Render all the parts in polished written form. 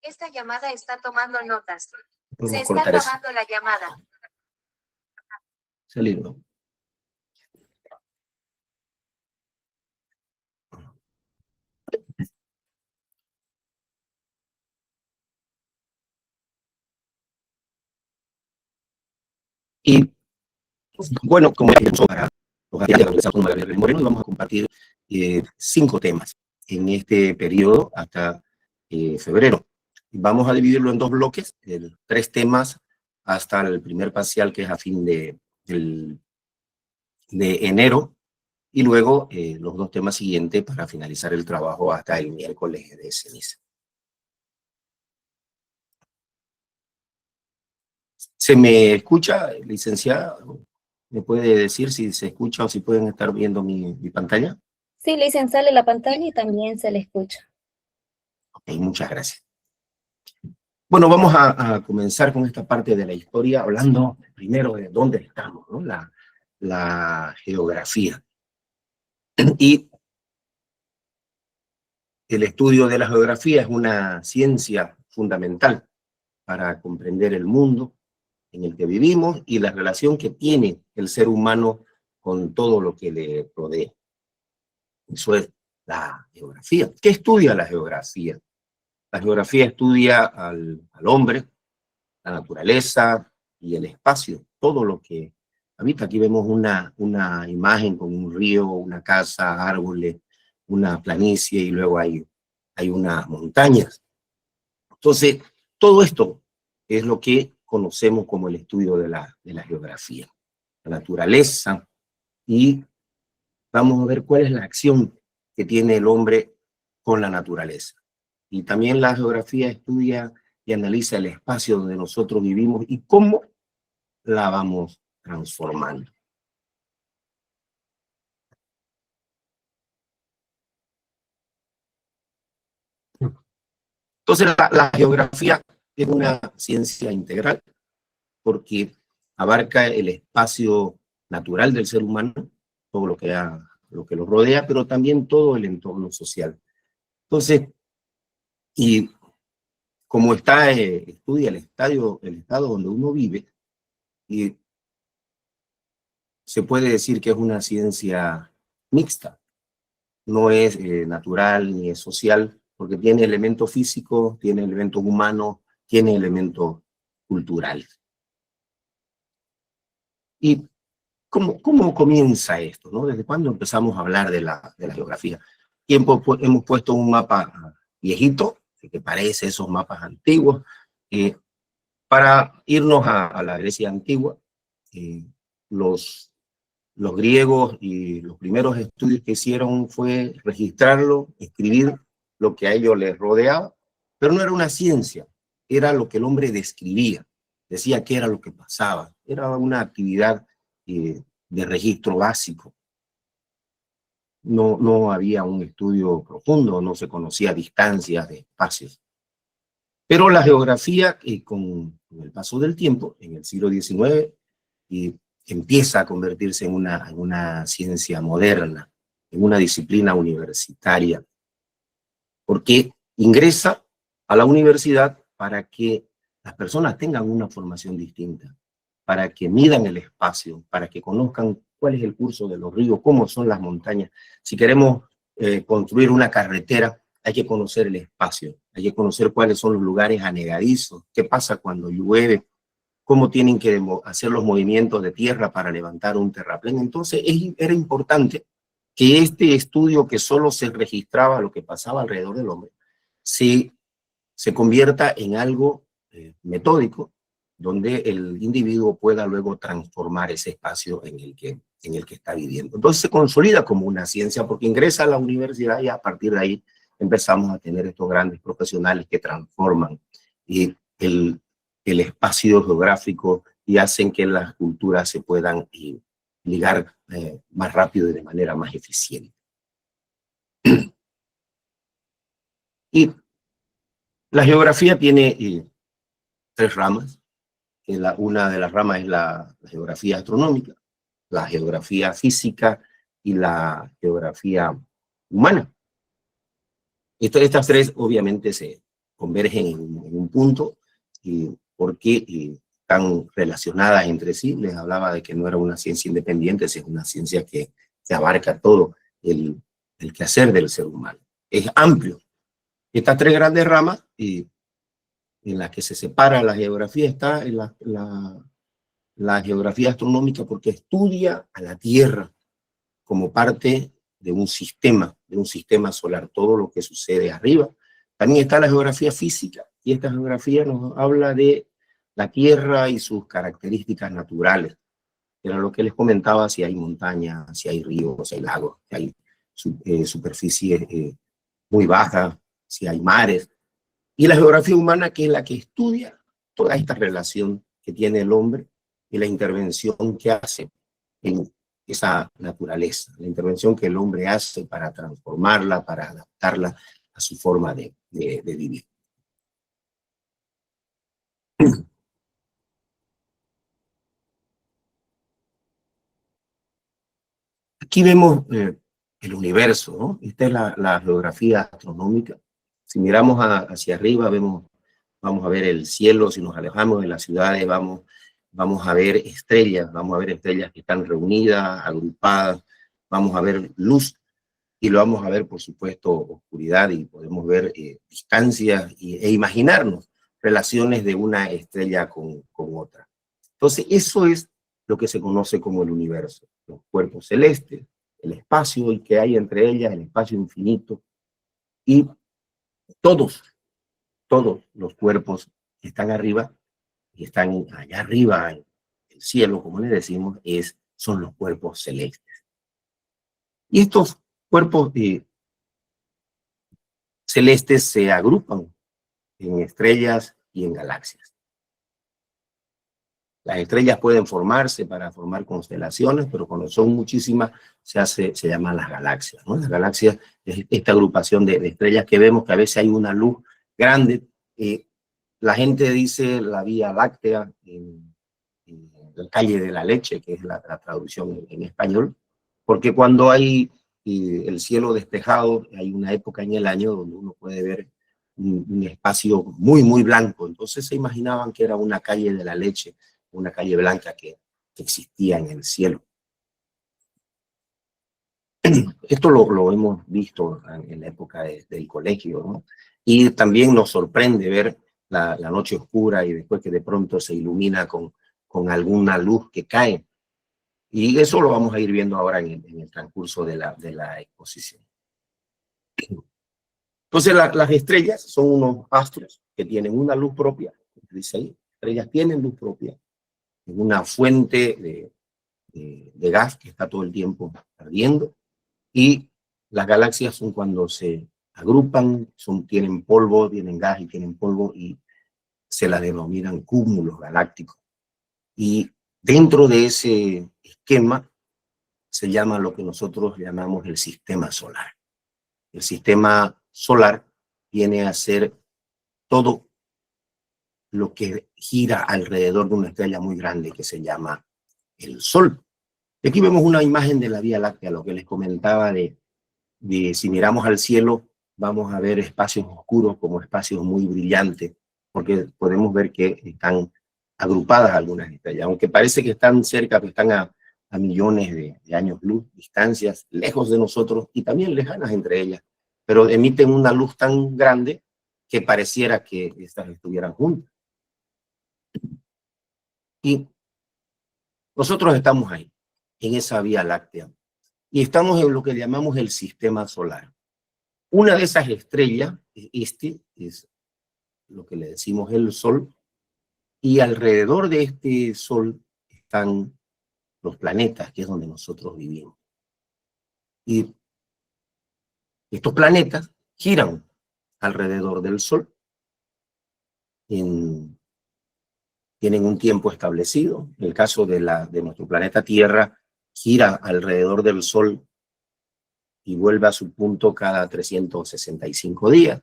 Esta llamada está tomando notas. Podemos Se está cortar eso. grabando la llamada. Salir, ¿no? Y bueno, como ya para los días con Magallanes Moreno, y vamos a compartir 5 temas en este periodo hasta febrero. Vamos a dividirlo en 2 bloques, 3 temas hasta el primer parcial, que es a fin de enero, y luego los 2 temas siguientes para finalizar el trabajo hasta el miércoles de ceniza. ¿Se me escucha, licenciada? ¿Me puede decir si se escucha o si pueden estar viendo mi pantalla? Sí, licenciada, sale la pantalla y también se le escucha. Ok, muchas gracias. Bueno, vamos a comenzar con esta parte de la historia, hablando primero de dónde estamos, ¿no? La geografía. Y el estudio de la geografía es una ciencia fundamental para comprender el mundo en el que vivimos y la relación que tiene el ser humano con todo lo que le rodea. Eso es la geografía. ¿Qué estudia la geografía? La geografía estudia al hombre, la naturaleza y el espacio, todo lo que habita. Aquí vemos una imagen con un río, una casa, árboles, una planicie y luego hay unas montañas. Entonces, todo esto es lo que conocemos como el estudio de la geografía, la naturaleza, y vamos a ver cuál es la acción que tiene el hombre con la naturaleza. Y también la geografía estudia y analiza el espacio donde nosotros vivimos y cómo la vamos transformando. Entonces, la geografía es una ciencia integral porque abarca el espacio natural del ser humano, todo lo que lo rodea, pero también todo el entorno social. Entonces, y como estudia el estado donde uno vive, y se puede decir que es una ciencia mixta, no es natural ni es social, porque tiene elementos físicos, tiene elementos humanos, tiene elementos culturales. ¿Y cómo comienza esto, ¿no? ¿Desde cuándo empezamos a hablar de la geografía? Hemos puesto un mapa viejito, que parece esos mapas antiguos, para irnos a la Grecia antigua. Los griegos y los primeros estudios que hicieron fue registrarlo, escribir lo que a ellos les rodeaba, pero no era una ciencia, era lo que el hombre describía, decía qué era lo que pasaba, era una actividad de registro básico. No había un estudio profundo, no se conocía distancias de espacios. Pero la geografía, con el paso del tiempo, en el siglo XIX, empieza a convertirse en una ciencia moderna, en una disciplina universitaria, porque ingresa a la universidad para que las personas tengan una formación distinta, para que midan el espacio, para que conozcan cuál es el curso de los ríos, cómo son las montañas. Si queremos construir una carretera, hay que conocer el espacio, hay que conocer cuáles son los lugares anegadizos, qué pasa cuando llueve, cómo tienen que hacer los movimientos de tierra para levantar un terraplén. Entonces era importante que este estudio, que solo se registraba lo que pasaba alrededor del hombre, se convierta en algo metódico, donde el individuo pueda luego transformar ese espacio en el que está viviendo. Entonces se consolida como una ciencia porque ingresa a la universidad y a partir de ahí empezamos a tener estos grandes profesionales que transforman el espacio geográfico y hacen que las culturas se puedan ligar más rápido y de manera más eficiente. Y la geografía tiene 3 ramas. Una de las ramas es la geografía astronómica, la geografía física y la geografía humana. Estas 3 obviamente se convergen en un punto, porque están relacionadas entre sí. Les hablaba de que no era una ciencia independiente, es una ciencia que abarca todo el quehacer del ser humano. Es amplio. Estas tres grandes ramas en las que se separa la geografía está en la geografía astronómica, porque estudia a la Tierra como parte de un sistema solar, todo lo que sucede arriba. También está la geografía física, y esta geografía nos habla de la Tierra y sus características naturales. Era lo que les comentaba, si hay montañas, si hay ríos, si hay lagos, si hay superficies muy bajas, si hay mares. Y la geografía humana, que es la que estudia toda esta relación que tiene el hombre y la intervención que hace en esa naturaleza, la intervención que el hombre hace para transformarla, para adaptarla a su forma de vivir. Aquí vemos el universo, ¿no? Esta es la geografía astronómica. Si miramos hacia arriba, vamos a ver el cielo. Si nos alejamos de las ciudades, vamos a ver estrellas que están reunidas, agrupadas, vamos a ver luz, y lo vamos a ver, por supuesto, oscuridad, y podemos ver distancias e imaginarnos relaciones de una estrella con otra. Entonces, eso es lo que se conoce como el universo, los cuerpos celestes, el espacio y que hay entre ellas, el espacio infinito, y todos los cuerpos que están arriba, y están allá arriba en el cielo, como le decimos, son los cuerpos celestes. Y estos cuerpos celestes se agrupan en estrellas y en galaxias. Las estrellas pueden formarse para formar constelaciones, pero cuando son muchísimas se llaman las galaxias, ¿no? Las galaxias es esta agrupación de estrellas que vemos, que a veces hay una luz grande. La gente dice la Vía Láctea en la calle de la leche, que es la traducción en español, porque cuando hay el cielo despejado, hay una época en el año donde uno puede ver un espacio muy, muy blanco. Entonces se imaginaban que era una calle de la leche, una calle blanca que existía en el cielo. Esto lo hemos visto en la época del colegio, ¿no? Y también nos sorprende ver la noche oscura y después que de pronto se ilumina con alguna luz que cae. Y eso lo vamos a ir viendo ahora en el transcurso de la exposición. Entonces, las estrellas son unos astros que tienen una luz propia. Dice ahí, estrellas tienen luz propia. Es una fuente de gas que está todo el tiempo ardiendo. Y las galaxias son cuando se agrupan, tienen polvo, tienen gas y tienen polvo, y se las denominan cúmulos galácticos. Y dentro de ese esquema se llama lo que nosotros llamamos el sistema solar. El sistema solar viene a ser todo lo que gira alrededor de una estrella muy grande que se llama el Sol. Y aquí vemos una imagen de la Vía Láctea, lo que les comentaba de si miramos al cielo, vamos a ver espacios oscuros como espacios muy brillantes, porque podemos ver que están agrupadas algunas estrellas, aunque parece que están cerca, que están a millones de años luz, distancias lejos de nosotros y también lejanas entre ellas, pero emiten una luz tan grande que pareciera que estas estuvieran juntas. Y nosotros estamos ahí, en esa Vía Láctea, y estamos en lo que llamamos el sistema solar. Una de esas estrellas, es lo que le decimos el Sol, y alrededor de este Sol están los planetas, que es donde nosotros vivimos. Y estos planetas giran alrededor del Sol, tienen un tiempo establecido. En el caso de nuestro planeta Tierra, gira alrededor del Sol y vuelve a su punto cada 365 días.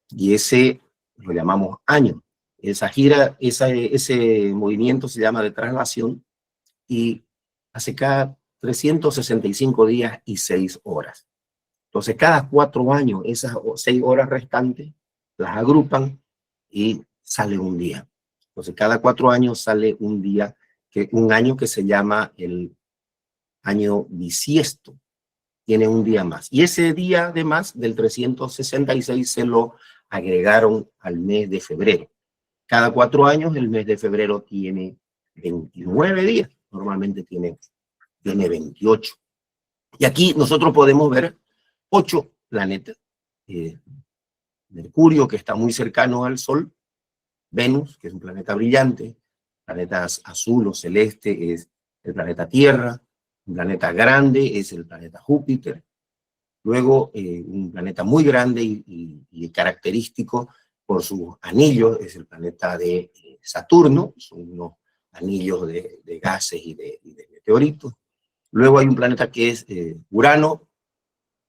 Y ese lo llamamos año. Esa gira, ese movimiento se llama de traslación y hace cada 365 días y 6 horas. Entonces, cada 4 años, esas 6 horas restantes las agrupan y sale un día. Entonces, cada 4 años sale un día, un año que se llama el año bisiesto. Tiene un día más. Y ese día, además, del 366, se lo agregaron al mes de febrero. Cada 4 años, el mes de febrero tiene 29 días. Normalmente tiene 28. Y aquí nosotros podemos ver 8 planetas. Mercurio, que está muy cercano al Sol. Venus, que es un planeta brillante. Planeta azul o celeste es el planeta Tierra. Un planeta grande es el planeta Júpiter. Luego, un planeta muy grande y característico por sus anillos es el planeta de Saturno. Son unos anillos de gases y de meteoritos. Luego hay un planeta que es Urano.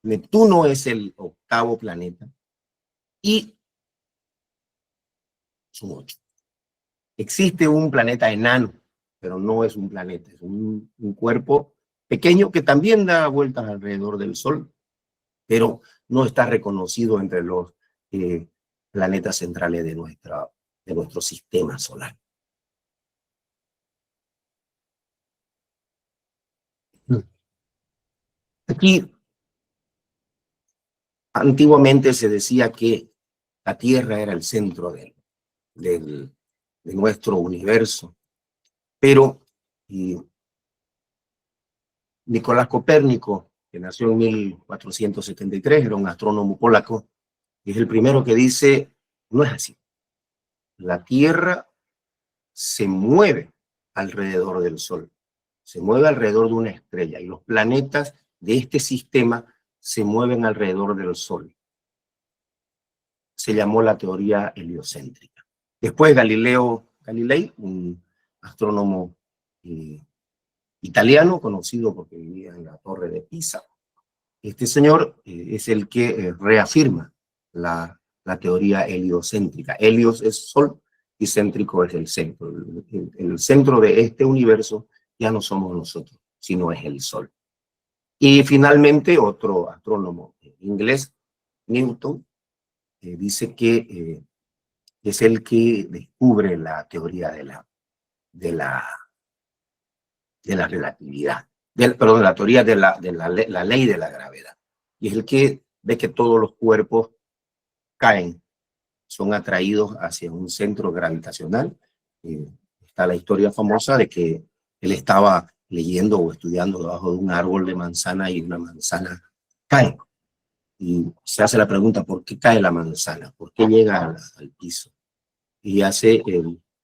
Neptuno es el 8º planeta. Y son 8. Existe un planeta enano, pero no es un planeta, es un cuerpo pequeño que también da vueltas alrededor del Sol, pero no está reconocido entre los planetas centrales de nuestro sistema solar. Aquí, antiguamente se decía que la Tierra era el centro de nuestro universo, pero Nicolás Copérnico, que nació en 1473, era un astrónomo polaco, es el primero que dice, no es así. La Tierra se mueve alrededor del Sol, se mueve alrededor de una estrella, y los planetas de este sistema se mueven alrededor del Sol. Se llamó la teoría heliocéntrica. Después Galileo Galilei, un astrónomo italiano, conocido porque vivía en la Torre de Pisa. Este señor es el que reafirma la teoría heliocéntrica. Helios es Sol y céntrico es el centro. El centro de este universo ya no somos nosotros, sino es el Sol. Y finalmente otro astrónomo inglés, Newton, dice que es el que descubre la teoría de la relatividad, perdón, la teoría de la ley de la gravedad. Y es el que ve que todos los cuerpos caen, son atraídos hacia un centro gravitacional. Está la historia famosa de que él estaba leyendo o estudiando debajo de un árbol de manzana y una manzana cae. Y se hace la pregunta, ¿por qué cae la manzana? ¿Por qué llega al piso? Y hace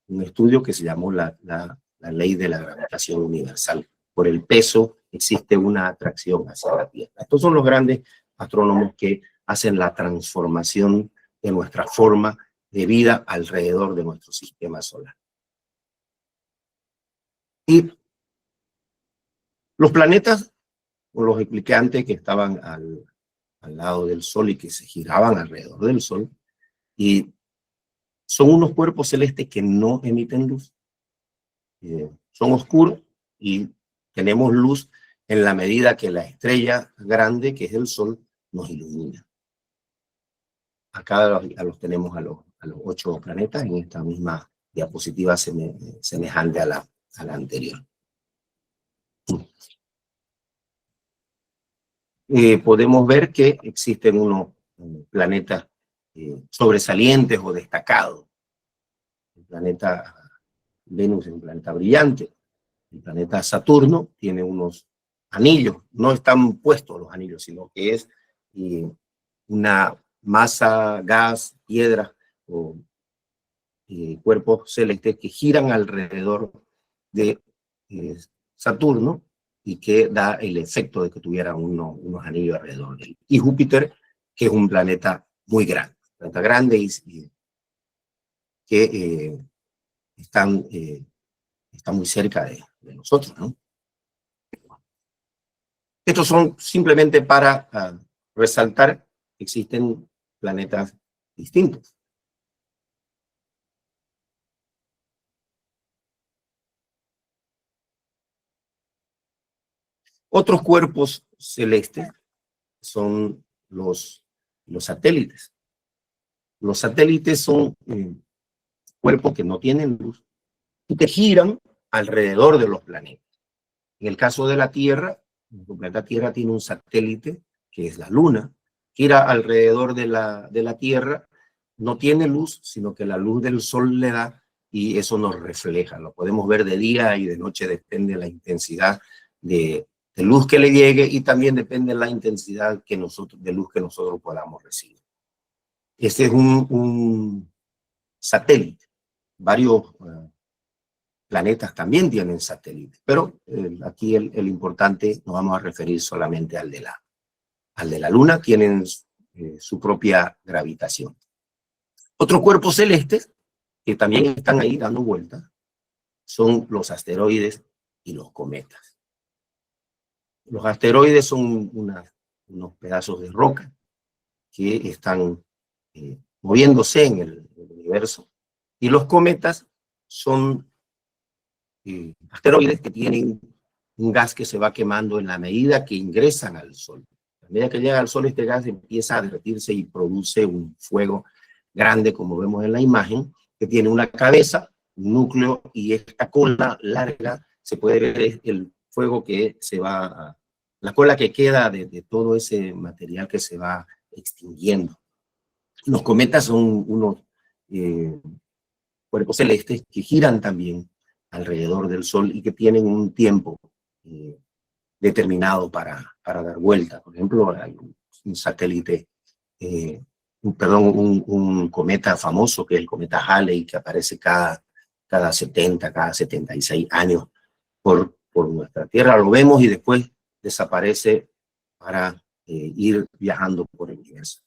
un estudio que se llamó la ley de la gravitación universal. Por el peso existe una atracción hacia la Tierra. Estos son los grandes astrónomos que hacen la transformación de nuestra forma de vida alrededor de nuestro sistema solar. Y los planetas, o los expliqué antes, que estaban al lado del Sol y que se giraban alrededor del Sol, y son unos cuerpos celestes que no emiten luz. Son oscuros y tenemos luz en la medida que la estrella grande, que es el Sol, nos ilumina. Acá los tenemos a los 8 planetas en esta misma diapositiva semejante a la anterior. Podemos ver que existen unos planetas sobresalientes o destacados. El planeta Venus es un planeta brillante. El planeta Saturno tiene unos anillos. No están puestos los anillos, sino que es una masa, gas, piedra o cuerpos celestes que giran alrededor de Saturno y que da el efecto de que tuviera unos anillos alrededor de él. Y Júpiter, que es un planeta muy grande, y que está muy cerca de nosotros, ¿no? Estos son simplemente para resaltar que existen planetas distintos. Otros cuerpos celestes son los satélites. Los satélites son cuerpos que no tienen luz y que giran alrededor de los planetas. En el caso de la Tierra, el planeta Tierra tiene un satélite, que es la Luna, gira alrededor de la Tierra, no tiene luz, sino que la luz del Sol le da y eso nos refleja. Lo podemos ver de día y de noche, depende de la intensidad de luz que le llegue y también depende de la intensidad de luz que nosotros podamos recibir. Este es un satélite. Varios planetas también tienen satélites, pero aquí el importante, nos vamos a referir solamente al de la Luna, tienen su propia gravitación. Otros cuerpos celestes que también están ahí dando vueltas son los asteroides y los cometas. Los asteroides son unos pedazos de roca que están moviéndose en el universo, y los cometas son asteroides que tienen un gas que se va quemando en la medida que ingresan al Sol. A medida que llega al Sol, este gas empieza a derretirse y produce un fuego grande, como vemos en la imagen, que tiene una cabeza, un núcleo, y esta cola larga, se puede ver el fuego que se va, la cola que queda de todo ese material que se va extinguiendo. Los cometas son unos cuerpos celestes que giran también alrededor del Sol y que tienen un tiempo determinado para dar vuelta. Por ejemplo, hay un satélite, un cometa famoso, que es el cometa Halley, que aparece cada 70, cada 76 años por nuestra Tierra. Lo vemos y después desaparece para ir viajando por el universo.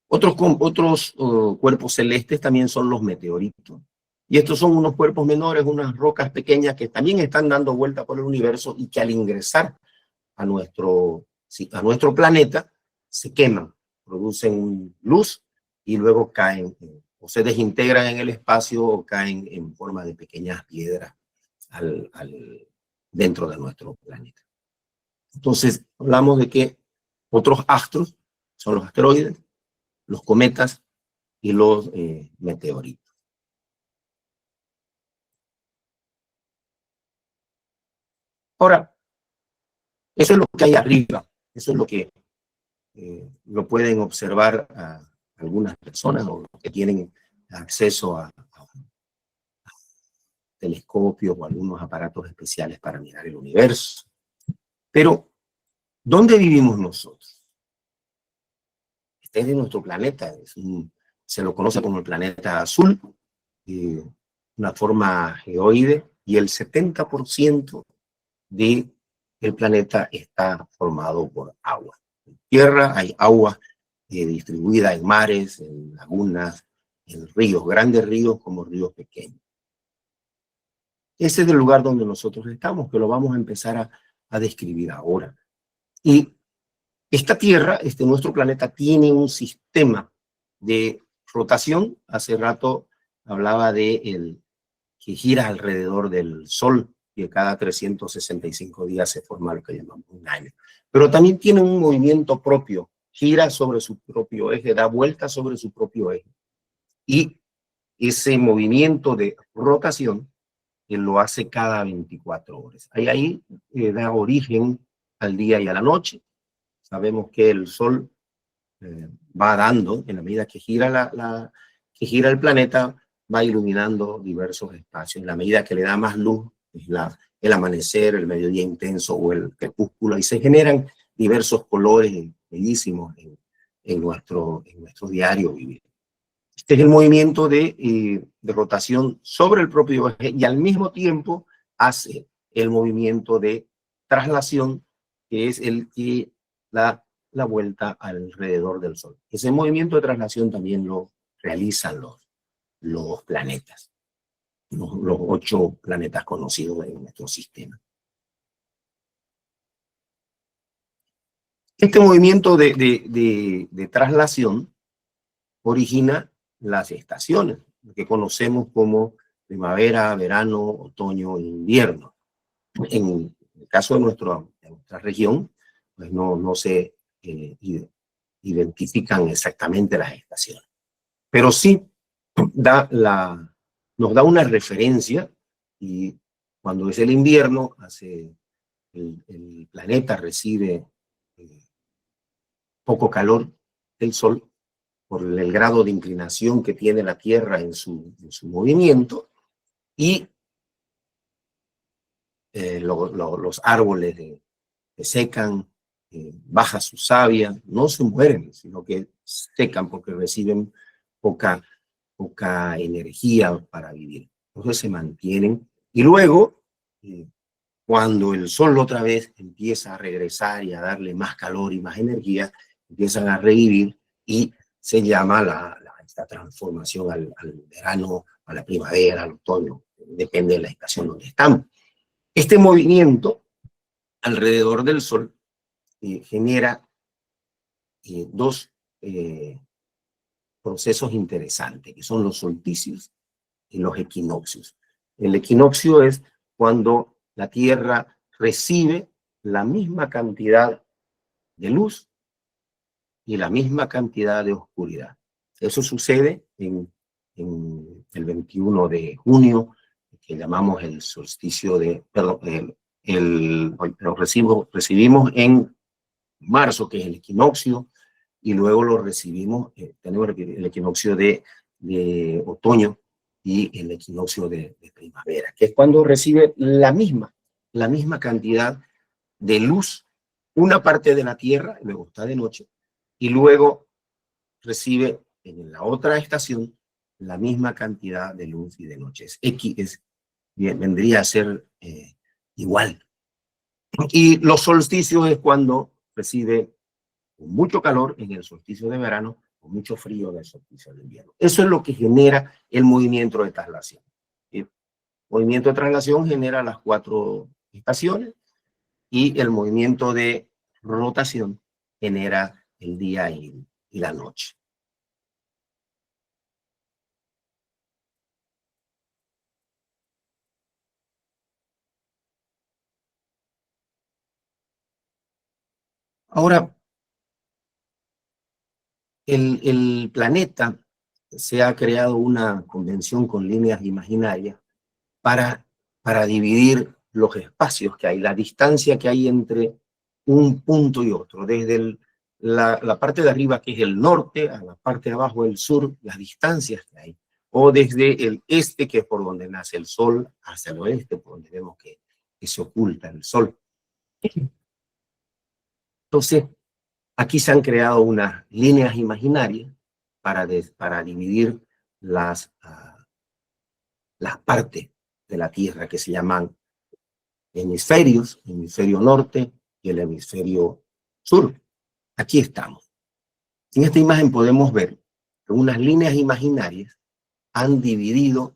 Otros cuerpos celestes también son los meteoritos. Y estos son unos cuerpos menores, unas rocas pequeñas que también están dando vuelta por el universo y que al ingresar a nuestro planeta se queman, producen luz y luego caen o se desintegran en el espacio o caen en forma de pequeñas piedras dentro de nuestro planeta. Entonces, hablamos de que otros astros son los asteroides, los cometas y los meteoritos. Ahora, eso es lo que hay arriba, eso es lo que lo pueden observar a algunas personas o que tienen acceso a telescopios o algunos aparatos especiales para mirar el universo. Pero, ¿dónde vivimos nosotros? Este es de nuestro planeta, se lo conoce como el planeta azul, una forma geoide, y el 70% del planeta está formado por agua. En tierra hay agua distribuida en mares, en lagunas, en ríos, grandes ríos como ríos pequeños. Ese es el lugar donde nosotros estamos, que lo vamos a empezar a describir ahora. Y esta Tierra, nuestro planeta, tiene un sistema de rotación. Hace rato hablaba de que gira alrededor del Sol, y cada 365 días se forma lo que llamamos un año. Pero también tiene un movimiento propio, gira sobre su propio eje, da vueltas sobre su propio eje. Y ese movimiento de rotación lo hace cada 24 horas. Ahí da origen al día y a la noche. Sabemos que el Sol va dando, en la medida que gira que gira el planeta, va iluminando diversos espacios. En la medida que le da más luz, el amanecer, el mediodía intenso o el crepúsculo, y se generan diversos colores bellísimos en nuestro diario vivir. Este es el movimiento de rotación sobre el propio eje, y al mismo tiempo hace el movimiento de traslación, que es el que da la vuelta alrededor del Sol. Ese movimiento de traslación también lo realizan los planetas, los 8 planetas conocidos en nuestro sistema. Este movimiento de traslación origina las estaciones, lo que conocemos como primavera, verano, otoño e invierno. En el caso de nuestra región, pues no se identifican exactamente las estaciones. Pero sí nos da una referencia, y cuando es el invierno, el planeta recibe poco calor del Sol por el grado de inclinación que tiene la Tierra en su movimiento, y los árboles se secan, baja su savia, no se mueren, sino que secan porque reciben poca energía para vivir. Entonces se mantienen, y luego, cuando el sol otra vez empieza a regresar y a darle más calor y más energía, empiezan a revivir, y se llama esta transformación al verano, a la primavera, al otoño, depende de la estación donde estamos. Este movimiento alrededor del sol genera dos procesos interesantes, que son los solsticios y los equinoccios. El equinoccio es cuando la Tierra recibe la misma cantidad de luz y la misma cantidad de oscuridad. Eso sucede en el 21 de junio, que llamamos el solsticio lo recibimos en marzo, que es el equinoccio, y luego lo recibimos, tenemos el equinoccio de otoño y el equinoccio de primavera, que es cuando recibe la misma cantidad de luz una parte de la Tierra, luego está de noche, y luego recibe en la otra estación la misma cantidad de luz y de noche. Vendría a ser igual. Y los solsticios es cuando recibe mucho calor en el solsticio de verano, con mucho frío en el solsticio de invierno. Eso es lo que genera el movimiento de traslación. El movimiento de traslación genera las 4 estaciones, y el movimiento de rotación genera el día y la noche. Ahora, el planeta se ha creado una convención con líneas imaginarias para dividir los espacios que hay, la distancia que hay entre un punto y otro, desde la parte de arriba, que es el norte, a la parte de abajo, el sur, las distancias que hay, o desde el este, que es por donde nace el sol, hacia el oeste, por donde vemos que se oculta el sol. Entonces, aquí se han creado unas líneas imaginarias para dividir las partes de la Tierra, que se llaman hemisferios, el hemisferio norte y el hemisferio sur. Aquí estamos. En esta imagen podemos ver que unas líneas imaginarias han dividido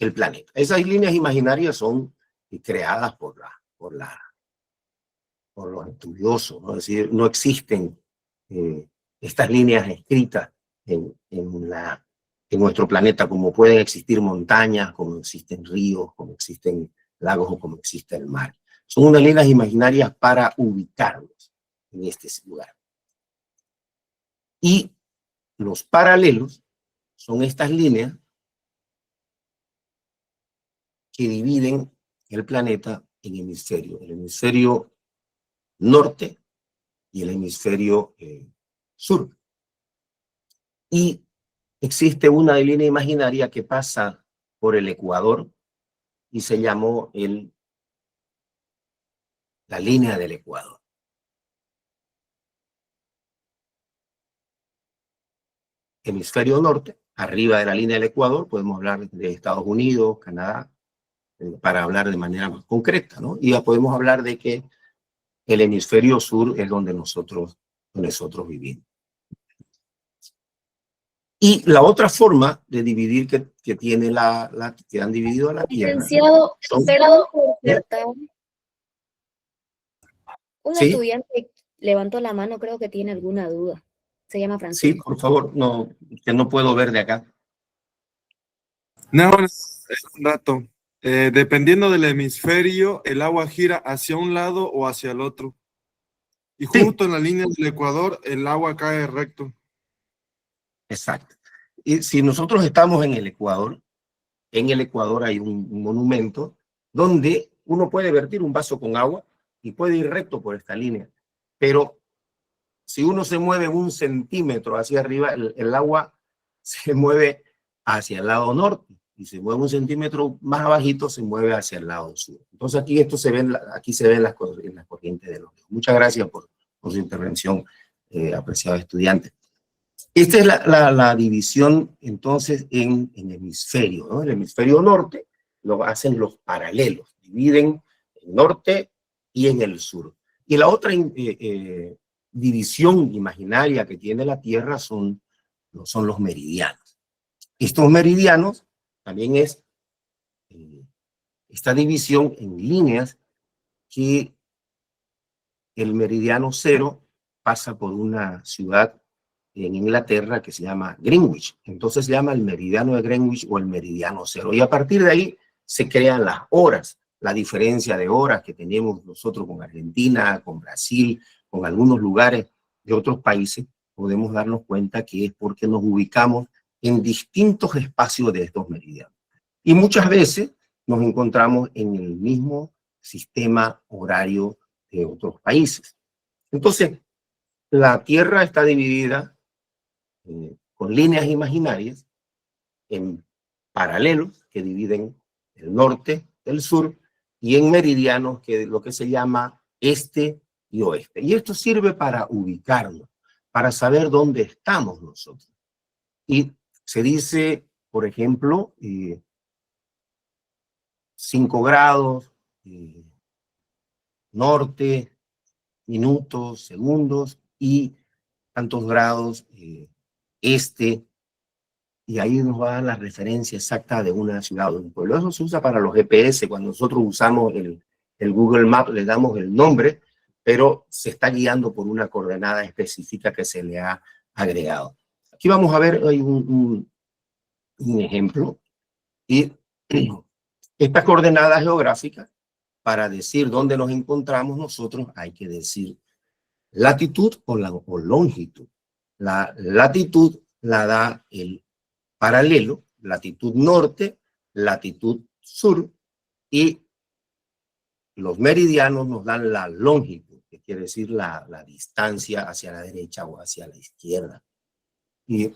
el planeta. Esas líneas imaginarias son creadas por los estudiosos, ¿no? Es decir, no existen estas líneas escritas en nuestro planeta, como pueden existir montañas, como existen ríos, como existen lagos o como existe el mar. Son unas líneas imaginarias para ubicarnos en este lugar. Y los paralelos son estas líneas que dividen el planeta en hemisferios, el hemisferio norte y el hemisferio sur. Y existe una línea imaginaria que pasa por el ecuador y se llamó la línea del Ecuador. Hemisferio norte, arriba de la línea del Ecuador, podemos hablar de Estados Unidos, Canadá, para hablar de manera más concreta, ¿no? Y ya podemos hablar de que el hemisferio sur es donde nosotros vivimos. Y la otra forma de dividir que tiene que han dividido a la Tierra. Licenciado, perdón por cortar. Un ¿Sí? estudiante levantó la mano, creo que tiene alguna duda. Se llama Francisco. Sí, por favor, no, que no puedo ver de acá. No, es un dato. Dependiendo del hemisferio, el agua gira hacia un lado o hacia el otro. Y justo en la línea del Ecuador, el agua cae recto. Exacto. Y si nosotros estamos en el Ecuador hay un monumento donde uno puede vertir un vaso con agua y puede ir recto por esta línea. Pero si uno se mueve 1 centímetro hacia arriba, el agua se mueve hacia el lado norte. Y se mueve 1 centímetro más abajito, se mueve hacia el lado sur. Entonces aquí se ven las corrientes de los ríos. Muchas gracias por su intervención, apreciado estudiante. Esta es la división, entonces, en hemisferio, ¿no? El hemisferio norte lo hacen los paralelos, dividen el norte y en el sur. Y la otra división imaginaria que tiene la Tierra son los meridianos. Estos meridianos también es esta división en líneas que el meridiano 0 pasa por una ciudad en Inglaterra que se llama Greenwich. Entonces se llama el meridiano de Greenwich o el meridiano 0. Y a partir de ahí se crean las horas, la diferencia de horas que tenemos nosotros con Argentina, con Brasil, con algunos lugares de otros países. Podemos darnos cuenta que es porque nos ubicamos en distintos espacios de estos meridianos. Y muchas veces nos encontramos en el mismo sistema horario de otros países. Entonces, la Tierra está dividida con líneas imaginarias en paralelos que dividen el norte del sur y en meridianos que lo que se llama este y oeste. Y esto sirve para ubicarnos, para saber dónde estamos nosotros. Y se dice, por ejemplo, 5 grados, norte, minutos, segundos, y tantos grados, este, y ahí nos va a dar la referencia exacta de una ciudad o de un pueblo. Eso se usa para los GPS. Cuando nosotros usamos el Google Maps, le damos el nombre, pero se está guiando por una coordenada específica que se le ha agregado. Aquí vamos a ver hay un ejemplo. Y esta coordenada geográfica, para decir dónde nos encontramos nosotros, hay que decir latitud o longitud. La latitud la da el paralelo, latitud norte, latitud sur, y los meridianos nos dan la longitud, que quiere decir la distancia hacia la derecha o hacia la izquierda. Y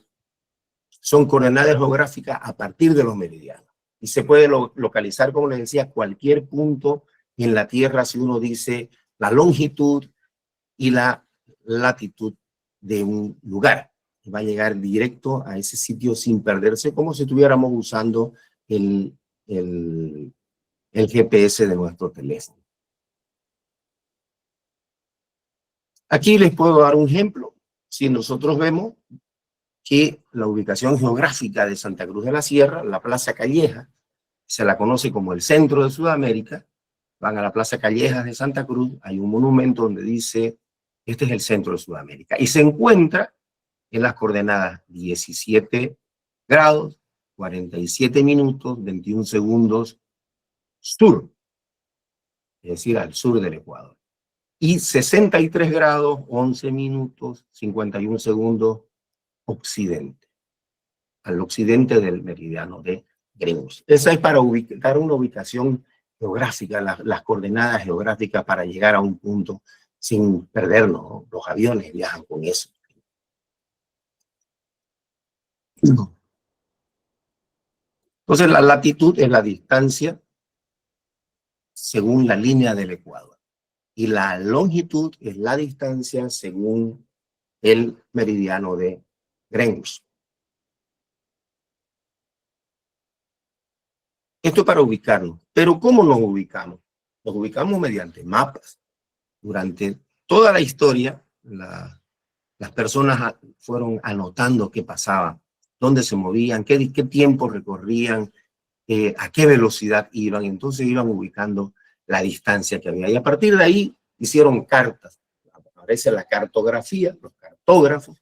son coordenadas geográficas a partir de los meridianos. Y se puede localizar, como les decía, cualquier punto en la Tierra si uno dice la longitud y la latitud de un lugar. Va a llegar directo a ese sitio sin perderse, como si estuviéramos usando el GPS de nuestro teléfono. Aquí les puedo dar un ejemplo. Si nosotros vemos que la ubicación geográfica de Santa Cruz de la Sierra, la Plaza Calleja, se la conoce como el centro de Sudamérica. Van a la Plaza Callejas de Santa Cruz, hay un monumento donde dice, este es el centro de Sudamérica. Y se encuentra en las coordenadas 17 grados, 47 minutos, 21 segundos sur, es decir, al sur del Ecuador. Y 63 grados, 11 minutos, 51 segundos occidente, al occidente del meridiano de Greenwich. Esa es para ubicar una ubicación geográfica, las coordenadas geográficas para llegar a un punto sin perdernos, ¿no? Los aviones viajan con eso. Entonces, la latitud es la distancia según la línea del Ecuador. Y la longitud es la distancia según el meridiano de Greenwich. Esto es para ubicarnos. Pero ¿cómo nos ubicamos? Nos ubicamos mediante mapas. Durante toda la historia, las personas fueron anotando qué pasaba, dónde se movían, qué tiempo recorrían, a qué velocidad iban. Entonces iban ubicando la distancia que había. Y a partir de ahí hicieron cartas. Aparece la cartografía, los cartógrafos,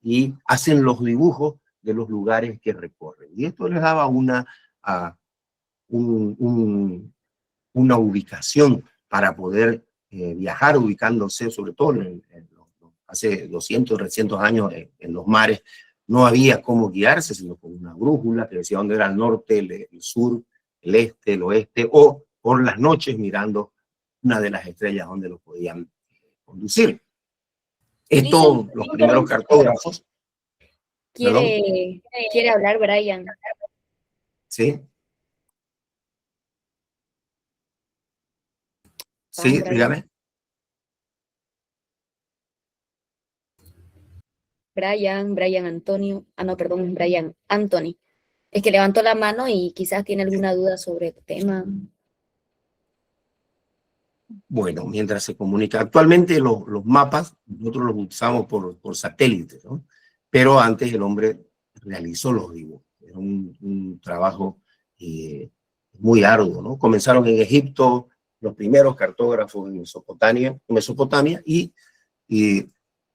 y hacen los dibujos de los lugares que recorren. Y esto les daba una ubicación para poder viajar ubicándose, sobre todo hace 200, 300 años en los mares, no había cómo guiarse, sino con una brújula que decía dónde era el norte, el sur, el este, el oeste, o por las noches mirando una de las estrellas donde lo podían conducir. Esto, los primeros cartógrafos. Quiere hablar Brian. Sí. Sí, dígame. Brian Antonio. Ah, no, perdón, Brian Anthony. Es que levantó la mano y quizás tiene alguna duda sobre el tema. Bueno, mientras se comunica. Actualmente los mapas nosotros los usamos por satélite, ¿no? Pero antes el hombre realizó los dibujos. Era un trabajo muy arduo, ¿no? Comenzaron en Egipto los primeros cartógrafos en Mesopotamia y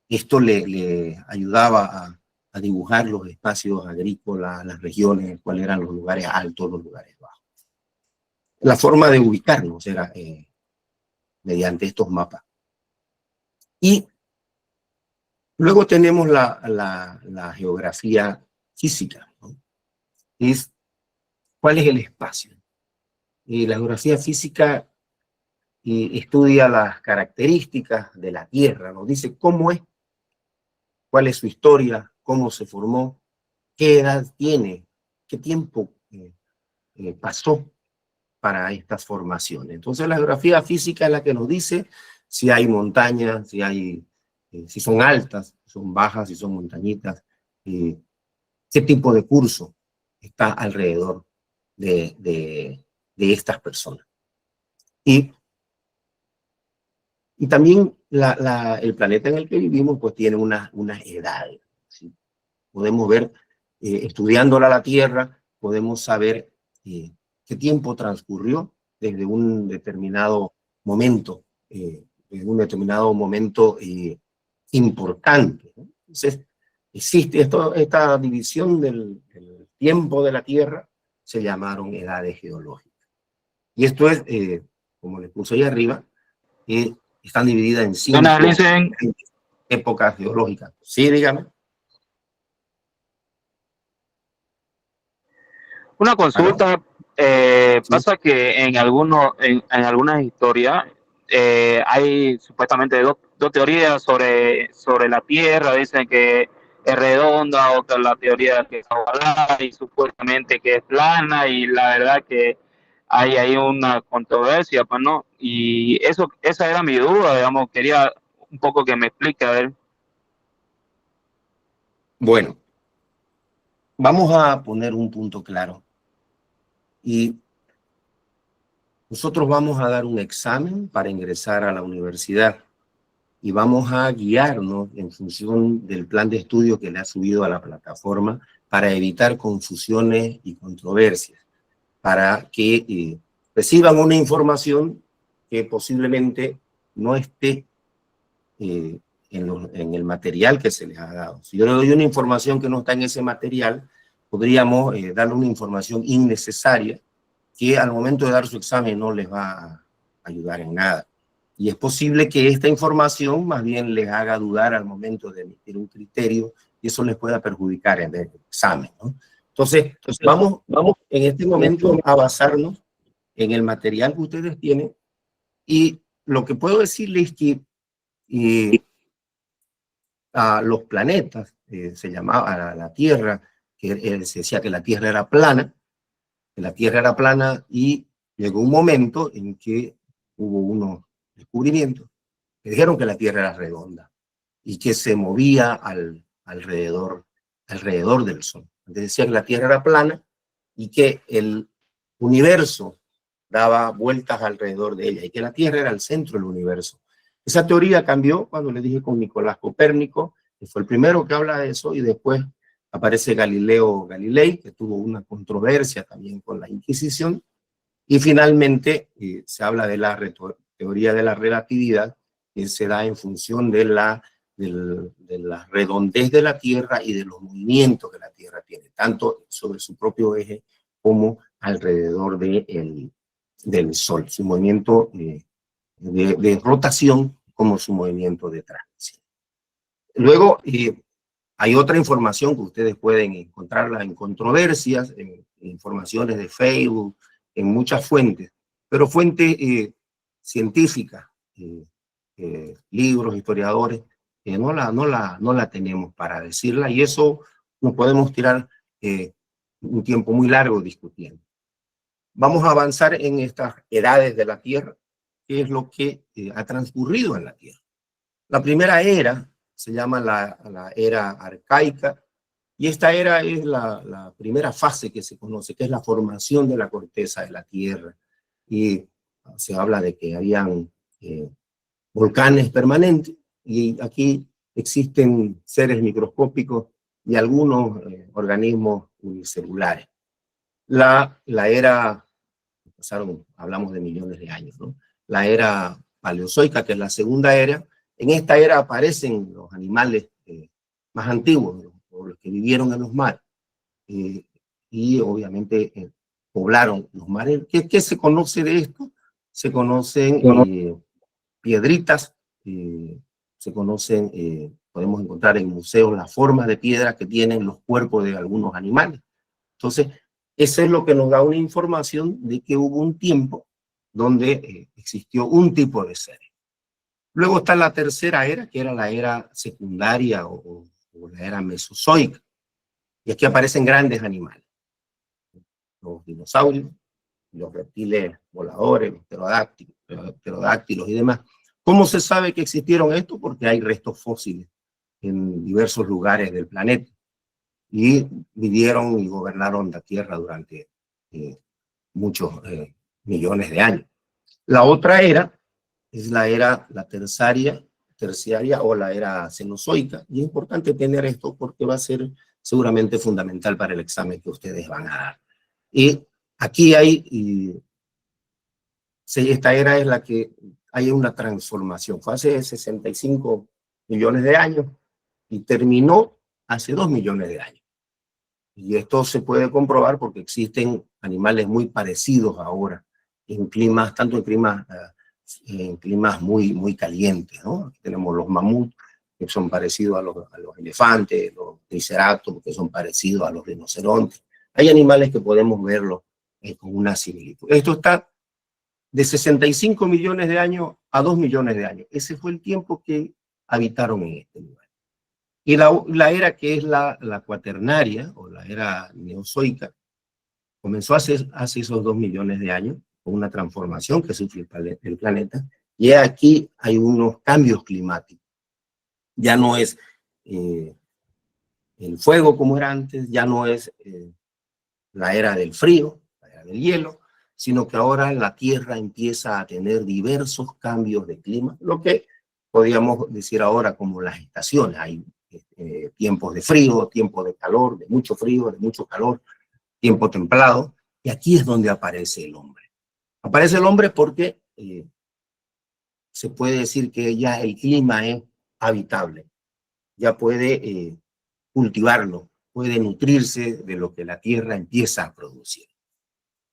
esto le ayudaba a dibujar los espacios agrícolas, las regiones, cuáles eran los lugares altos, los lugares bajos. La forma de ubicarnos era mediante estos mapas. Y luego tenemos la geografía física, ¿no? ¿Cuál es el espacio? La geografía física estudia las características de la Tierra, nos dice cómo es, cuál es su historia, cómo se formó, qué edad tiene, qué tiempo pasó para estas formaciones. Entonces la geografía física es la que nos dice si hay montañas, si son altas, si son bajas, si son montañitas, qué tipo de curso está alrededor de estas personas. Y también el planeta en el que vivimos pues tiene unas edades, ¿sí? Podemos ver, estudiando la Tierra, podemos saber qué tiempo transcurrió desde un determinado momento, importante, ¿no? Entonces, existe esta división del tiempo de la Tierra, se llamaron edades geológicas. Y esto es, como les puse ahí arriba, están divididas en 5 épocas geológicas. Sí, dígame. Una consulta, pasa que en algunas historias hay supuestamente dos teorías sobre la Tierra. Dicen que es redonda, otra la teoría que es ovalada y supuestamente que es plana, y la verdad que hay ahí una controversia, pues no, y esa era mi duda, digamos, quería un poco que me explique, a ver. Bueno, vamos a poner un punto claro. Y nosotros vamos a dar un examen para ingresar a la universidad y vamos a guiarnos en función del plan de estudio que le ha subido a la plataforma para evitar confusiones y controversias, para que reciban una información que posiblemente no esté en el material que se les ha dado. Si yo le doy una información que no está en ese material, podríamos darle una información innecesaria que al momento de dar su examen no les va a ayudar en nada. Y es posible que esta información más bien les haga dudar al momento de emitir un criterio y eso les pueda perjudicar en el examen, ¿no? Entonces vamos en este momento a basarnos en el material que ustedes tienen, y lo que puedo decirles es que los planetas, se llamaba la Tierra, que se decía que la Tierra era plana, y llegó un momento en que hubo unos descubrimientos que dijeron que la Tierra era redonda y que se movía alrededor del Sol. Antes decía que la Tierra era plana y que el universo daba vueltas alrededor de ella y que la Tierra era el centro del universo. Esa teoría cambió cuando le dije con Nicolás Copérnico, que fue el primero que habla de eso, y después aparece Galileo Galilei, que tuvo una controversia también con la Inquisición, y finalmente se habla de la teoría de la relatividad, que se da en función de la redondez de la Tierra y de los movimientos que la Tierra tiene, tanto sobre su propio eje como alrededor del Sol, su movimiento de rotación como su movimiento de transición. Luego, Hay otra información que ustedes pueden encontrarla en controversias, en informaciones de Facebook, en muchas fuentes, pero fuentes científicas, libros, historiadores, no la tenemos para decirla, y eso nos podemos tirar un tiempo muy largo discutiendo. Vamos a avanzar en estas edades de la Tierra, que es lo que ha transcurrido en la Tierra. La primera era se llama la era arcaica, y esta era es la primera fase que se conoce, que es la formación de la corteza de la Tierra. Y se habla de que habían volcanes permanentes, y aquí existen seres microscópicos y algunos organismos unicelulares. La era, hablamos de millones de años, ¿no? La era paleozoica, que es la segunda era. En esta era aparecen los animales más antiguos, los que vivieron en los mares, y obviamente poblaron los mares. ¿Qué se conoce de esto? Se conocen piedritas, se conocen, podemos encontrar en museos las formas de piedra que tienen los cuerpos de algunos animales. Entonces, eso es lo que nos da una información de que hubo un tiempo donde existió un tipo de seres. Luego está la tercera era, que era la era secundaria o la era mesozoica. Y aquí aparecen grandes animales. Los dinosaurios, los reptiles voladores, los pterodáctilos y demás. ¿Cómo se sabe que existieron estos? Porque hay restos fósiles en diversos lugares del planeta. Y vivieron y gobernaron la Tierra durante muchos millones de años. La otra era es la terciaria o la era cenozoica, y es importante tener esto porque va a ser seguramente fundamental para el examen que ustedes van a dar. Y aquí hay, esta era es la que hay una transformación, fue hace 65 millones de años y terminó hace 2 millones de años. Y esto se puede comprobar porque existen animales muy parecidos ahora, en climas, tanto en climas muy calientes, ¿no? Aquí tenemos los mamuts, que son parecidos a los elefantes, los triceratops, que son parecidos a los rinocerontes. Hay animales que podemos verlos con una similitud. Esto está de 65 millones de años a 2 millones de años. Ese fue el tiempo que habitaron en este lugar. Y la era que es la cuaternaria, o la era neozoica, comenzó hace esos 2 millones de años, con una transformación que sufrió el planeta, y aquí hay unos cambios climáticos. Ya no es el fuego como era antes, ya no es la era del frío, la era del hielo, sino que ahora la Tierra empieza a tener diversos cambios de clima, lo que podríamos decir ahora como las estaciones. Hay tiempos de frío, tiempos de calor, de mucho frío, de mucho calor, tiempo templado, y aquí es donde aparece el hombre. Aparece el hombre porque se puede decir que ya el clima es habitable, ya puede cultivarlo, puede nutrirse de lo que la Tierra empieza a producir.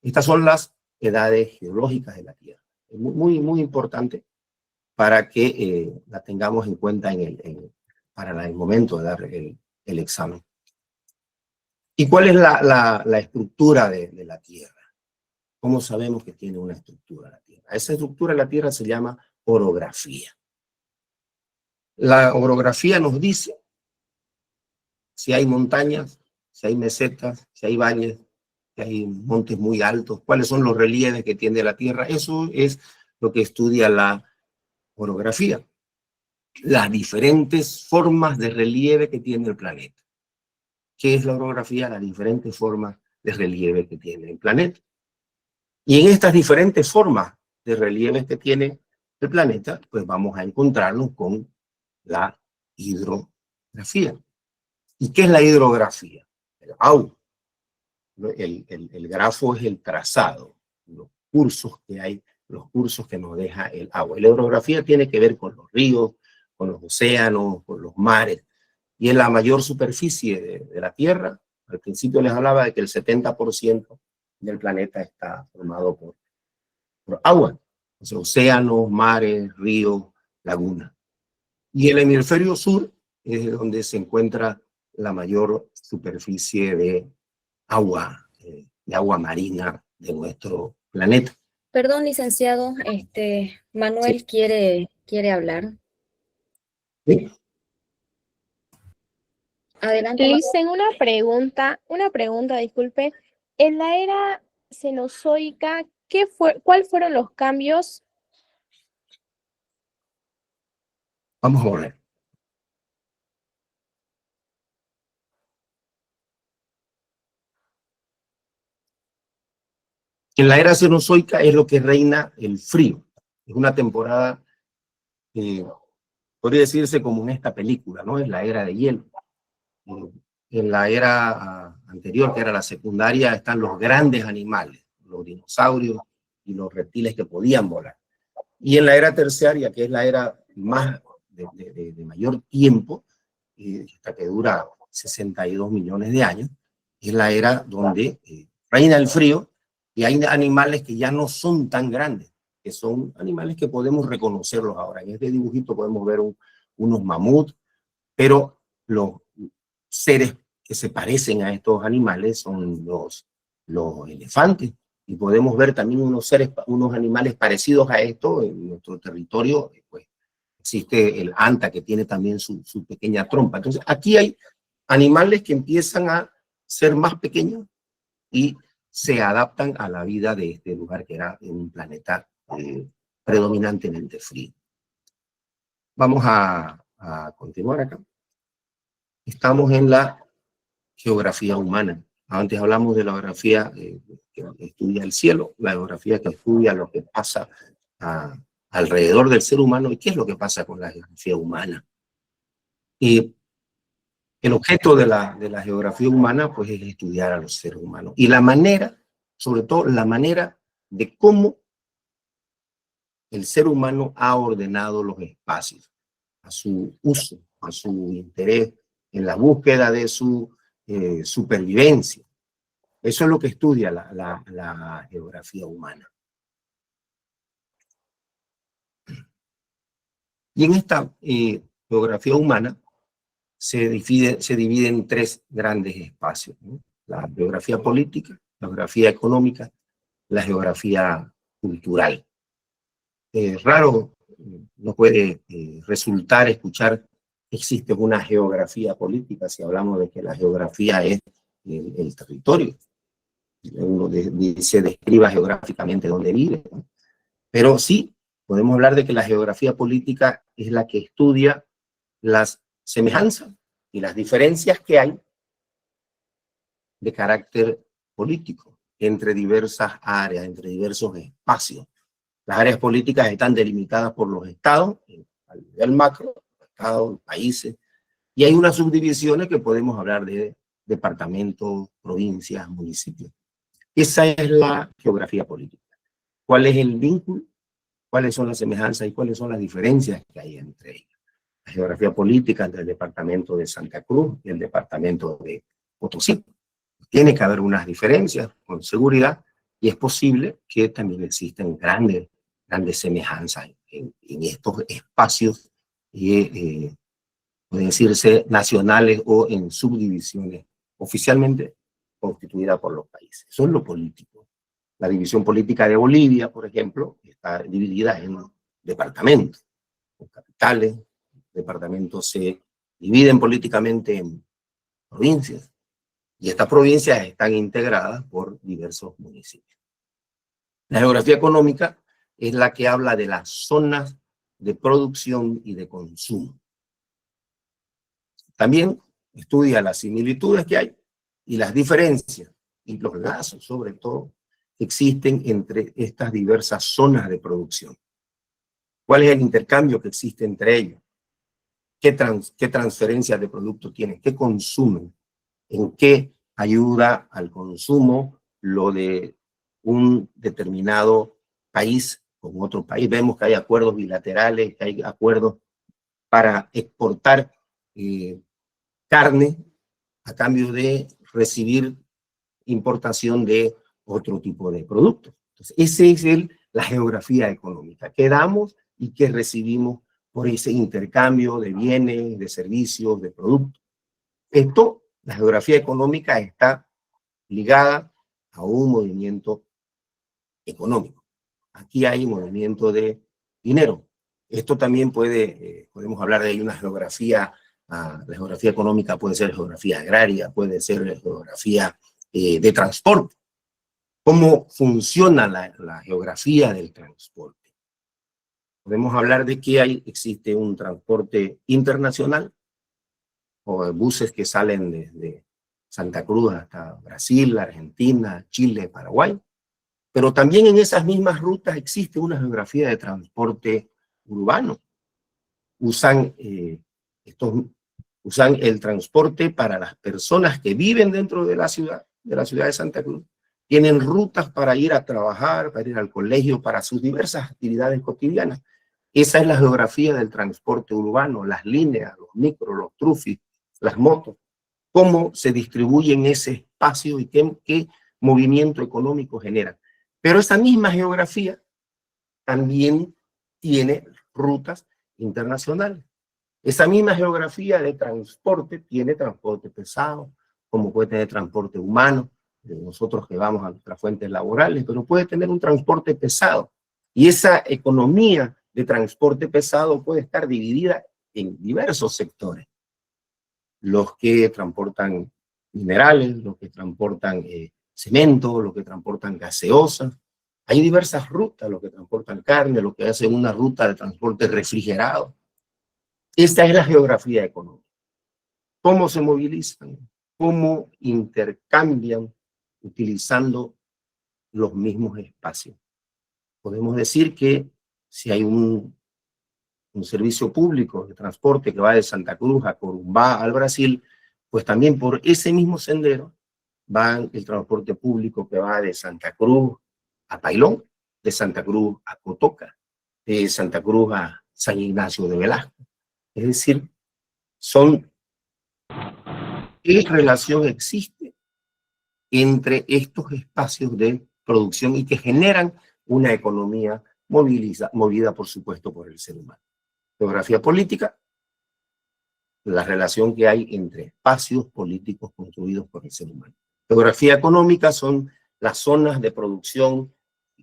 Estas son las edades geológicas de la Tierra. Es muy importante para que la tengamos en cuenta para el momento de dar el examen. ¿Y cuál es la estructura de la Tierra? ¿Cómo sabemos que tiene una estructura la Tierra? Esa estructura de la Tierra se llama orografía. La orografía nos dice si hay montañas, si hay mesetas, si hay valles, si hay montes muy altos, cuáles son los relieves que tiene la Tierra. Eso es lo que estudia la orografía. Las diferentes formas de relieve que tiene el planeta. ¿Qué es la orografía? Las diferentes formas de relieve que tiene el planeta. Y en estas diferentes formas de relieves que tiene el planeta, pues vamos a encontrarnos con la hidrografía. ¿Y qué es la hidrografía? El agua. El grafo es el trazado, los cursos que hay, los cursos que nos deja el agua. Y la hidrografía tiene que ver con los ríos, con los océanos, con los mares. Y en la mayor superficie de la Tierra, al principio les hablaba de que el 70% del planeta está formado por agua. Entonces, océanos, mares, ríos, lagunas. Y el hemisferio sur es donde se encuentra la mayor superficie de agua marina de nuestro planeta. Perdón, licenciado, Manuel quiere hablar. ¿Sí? Adelante. Licen, una pregunta, disculpe. En la era cenozoica, ¿cuáles fueron los cambios? Vamos a volver. En la era cenozoica es lo que reina el frío. Es una temporada, podría decirse como en esta película, ¿no? Es la era de hielo. En la era anterior, que era la secundaria, están los grandes animales, los dinosaurios y los reptiles que podían volar. Y en la era terciaria, que es la era más de mayor tiempo, hasta que dura 62 millones de años, es la era donde reina el frío y hay animales que ya no son tan grandes, que son animales que podemos reconocerlos ahora. En este dibujito podemos ver unos mamuts, pero los seres que se parecen a estos animales son los elefantes. Y podemos ver también unos animales parecidos a esto en nuestro territorio. Pues existe el anta, que tiene también su pequeña trompa. Entonces, aquí hay animales que empiezan a ser más pequeños y se adaptan a la vida de este lugar, que era un planeta predominantemente frío. Vamos a continuar acá. Estamos en la geografía humana. Antes hablamos de la geografía que estudia el cielo, la geografía que estudia lo que pasa alrededor del ser humano y qué es lo que pasa con la geografía humana. Y el objeto de la geografía humana, pues, es estudiar a los seres humanos. Y la manera, sobre todo la manera de cómo el ser humano ha ordenado los espacios, a su uso, a su interés, en la búsqueda de su supervivencia. Eso es lo que estudia la geografía humana. Y en esta geografía humana se divide en tres grandes espacios, ¿no? La geografía política, la geografía económica, la geografía cultural. Raro no puede resultar escuchar que existe una geografía política si hablamos de que la geografía es el territorio. Uno se describa geográficamente dónde vive, ¿no? Pero sí podemos hablar de que la geografía política es la que estudia las semejanzas y las diferencias que hay de carácter político entre diversas áreas, entre diversos espacios. Las áreas políticas están delimitadas por los estados, a nivel macro, estados, países, y hay unas subdivisiones que podemos hablar de departamentos, provincias, municipios. Esa es la geografía política. ¿Cuál es el vínculo? ¿Cuáles son las semejanzas y cuáles son las diferencias que hay entre ellas? La geografía política entre el departamento de Santa Cruz y el departamento de Potosí. Tiene que haber unas diferencias, con seguridad, y es posible que también existen grandes semejanzas en estos espacios, puede decirse nacionales o en subdivisiones oficialmente constituidas por los países. Eso es lo político. La división política de Bolivia, por ejemplo, está dividida en departamentos, en capitales. Departamentos se dividen políticamente en provincias, y estas provincias están integradas por diversos municipios. La geografía económica es la que habla de las zonas de producción y de consumo. También estudia las similitudes que hay y las diferencias y los lazos, sobre todo, que existen entre estas diversas zonas de producción. ¿Cuál es el intercambio que existe entre ellos? ¿Qué transferencias de productos tienen? ¿Qué consumen? ¿En qué ayuda al consumo lo de un determinado país con otro país? Vemos que hay acuerdos bilaterales, que hay acuerdos para exportar carne a cambio de recibir importación de otro tipo de productos. Entonces, esa es la geografía económica. ¿Qué damos y qué recibimos por ese intercambio de bienes, de servicios, de productos? La geografía económica está ligada a un movimiento económico. Aquí hay movimiento de dinero. Esto también podemos hablar de una geografía, la geografía económica puede ser geografía agraria, puede ser geografía de transporte. ¿Cómo funciona la geografía del transporte? Podemos hablar de que existe un transporte internacional, o buses que salen desde Santa Cruz hasta Brasil, Argentina, Chile, Paraguay, pero también en esas mismas rutas existe una geografía de transporte urbano. Usan el transporte para las personas que viven dentro de la ciudad de Santa Cruz. Tienen rutas para ir a trabajar, para ir al colegio, para sus diversas actividades cotidianas. Esa es la geografía del transporte urbano, las líneas, los micros, los trufis, las motos, cómo se distribuyen ese espacio y qué movimiento económico generan. Pero esa misma geografía también tiene rutas internacionales. Esa misma geografía de transporte tiene transporte pesado, como puede tener transporte humano, de nosotros que vamos a nuestras fuentes laborales, pero puede tener un transporte pesado. Y esa economía de transporte pesado puede estar dividida en diversos sectores. Los que transportan minerales, los que transportan cemento, los que transportan gaseosas. Hay diversas rutas, los que transportan carne, los que hacen una ruta de transporte refrigerado. Esta es la geografía económica. ¿Cómo se movilizan? ¿Cómo intercambian utilizando los mismos espacios? Podemos decir que si hay un servicio público de transporte que va de Santa Cruz a Corumbá, al Brasil, pues también por ese mismo sendero va el transporte público que va de Santa Cruz a Pailón, de Santa Cruz a Cotoca, de Santa Cruz a San Ignacio de Velasco. Es decir, ¿qué relación existe entre estos espacios de producción y que generan una economía movida, por supuesto, por el ser humano? Geografía política, la relación que hay entre espacios políticos construidos por el ser humano. Geografía económica son las zonas de producción,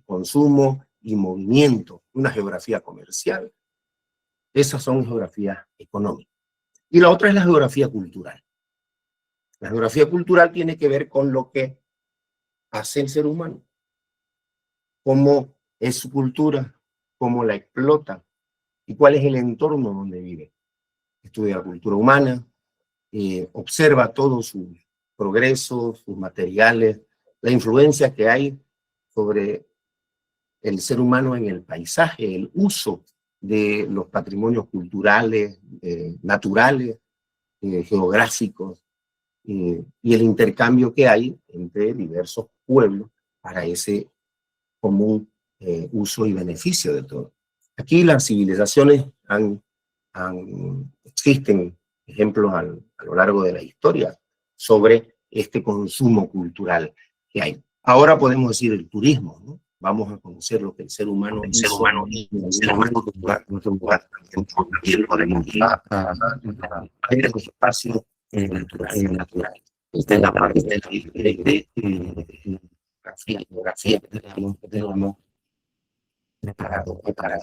consumo y movimiento, una geografía comercial. Esas son geografías económicas. Y la otra es la geografía cultural. La geografía cultural tiene que ver con lo que hace el ser humano, cómo es su cultura, cómo la explota y cuál es el entorno donde vive. Estudia la cultura humana, observa todos sus progresos, sus materiales, la influencia que hay sobre el ser humano en el paisaje, el uso de los patrimonios culturales, naturales, geográficos, y el intercambio que hay entre diversos pueblos para ese común uso y beneficio de todo. Aquí las civilizaciones existen ejemplos a lo largo de la historia sobre este consumo cultural que hay. Ahora podemos decir el turismo, ¿no? Vamos a conocer lo que el ser humano también podemos ir a los espacios naturales. Esta es la parte de geografía que tenemos preparado para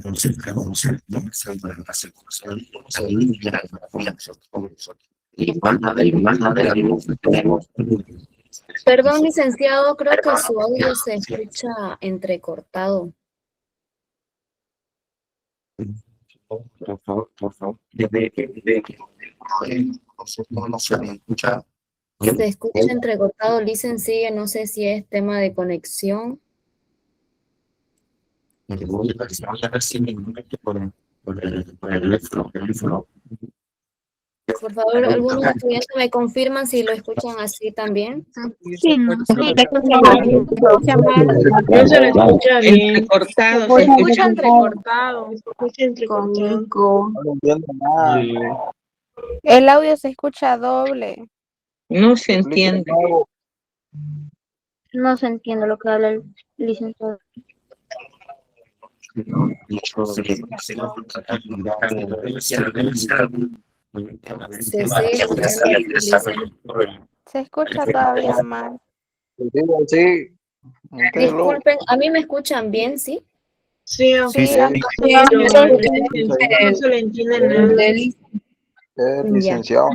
conocer, y cuánta de tenemos. Perdón, licenciado, creo que su audio se escucha entrecortado. Por favor. Desde no se me escucha. Se escucha entrecortado, licen, sigue, no sé si es tema de conexión. Voy a ver si me conecto por el teléfono. Por favor, algunos estudiantes me confirman si lo escuchan así también. Sí, no, sí, se escucha mal. No se lo escucha bien. Entrecortado. Se escucha entrecortado. Se escucha entrecortado. El audio se escucha doble. No se entiende. No se entiende lo que habla el licenciado. Se escucha todavía mal. Sí, Disculpen, ¿a mí me escuchan bien, sí? Sí, Sí, sí. no se le entiende nada. licenciado.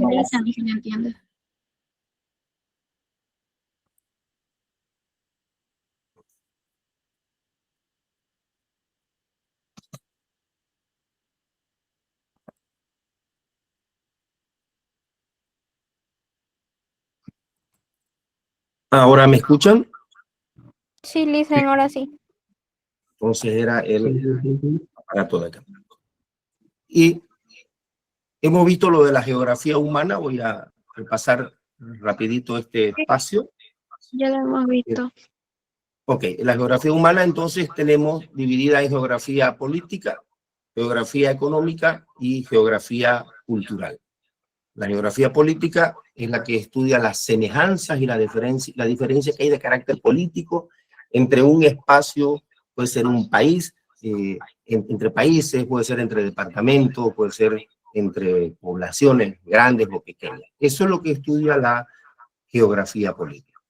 ¿Ahora me escuchan? Sí, Listen, ahora sí. Entonces era el aparato de acá. Y hemos visto lo de la geografía humana. Voy a repasar rapidito este espacio. Ya lo hemos visto. Ok, la geografía humana entonces tenemos dividida en geografía política, geografía económica y geografía cultural. La geografía política es la que estudia las semejanzas y la diferencia que hay de carácter político entre un espacio, puede ser un país, entre países, puede ser entre departamentos, puede ser entre poblaciones grandes o pequeñas. Eso es lo que estudia la geografía política.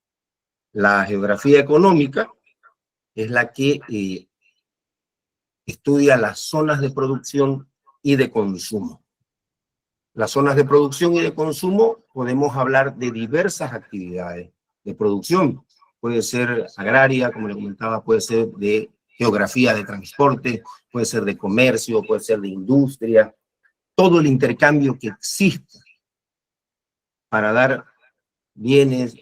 La geografía económica es la que estudia las zonas de producción y de consumo. Las zonas de producción y de consumo podemos hablar de diversas actividades de producción. Puede ser agraria, como le comentaba, puede ser de geografía de transporte, puede ser de comercio, puede ser de industria. Todo el intercambio que existe para dar bienes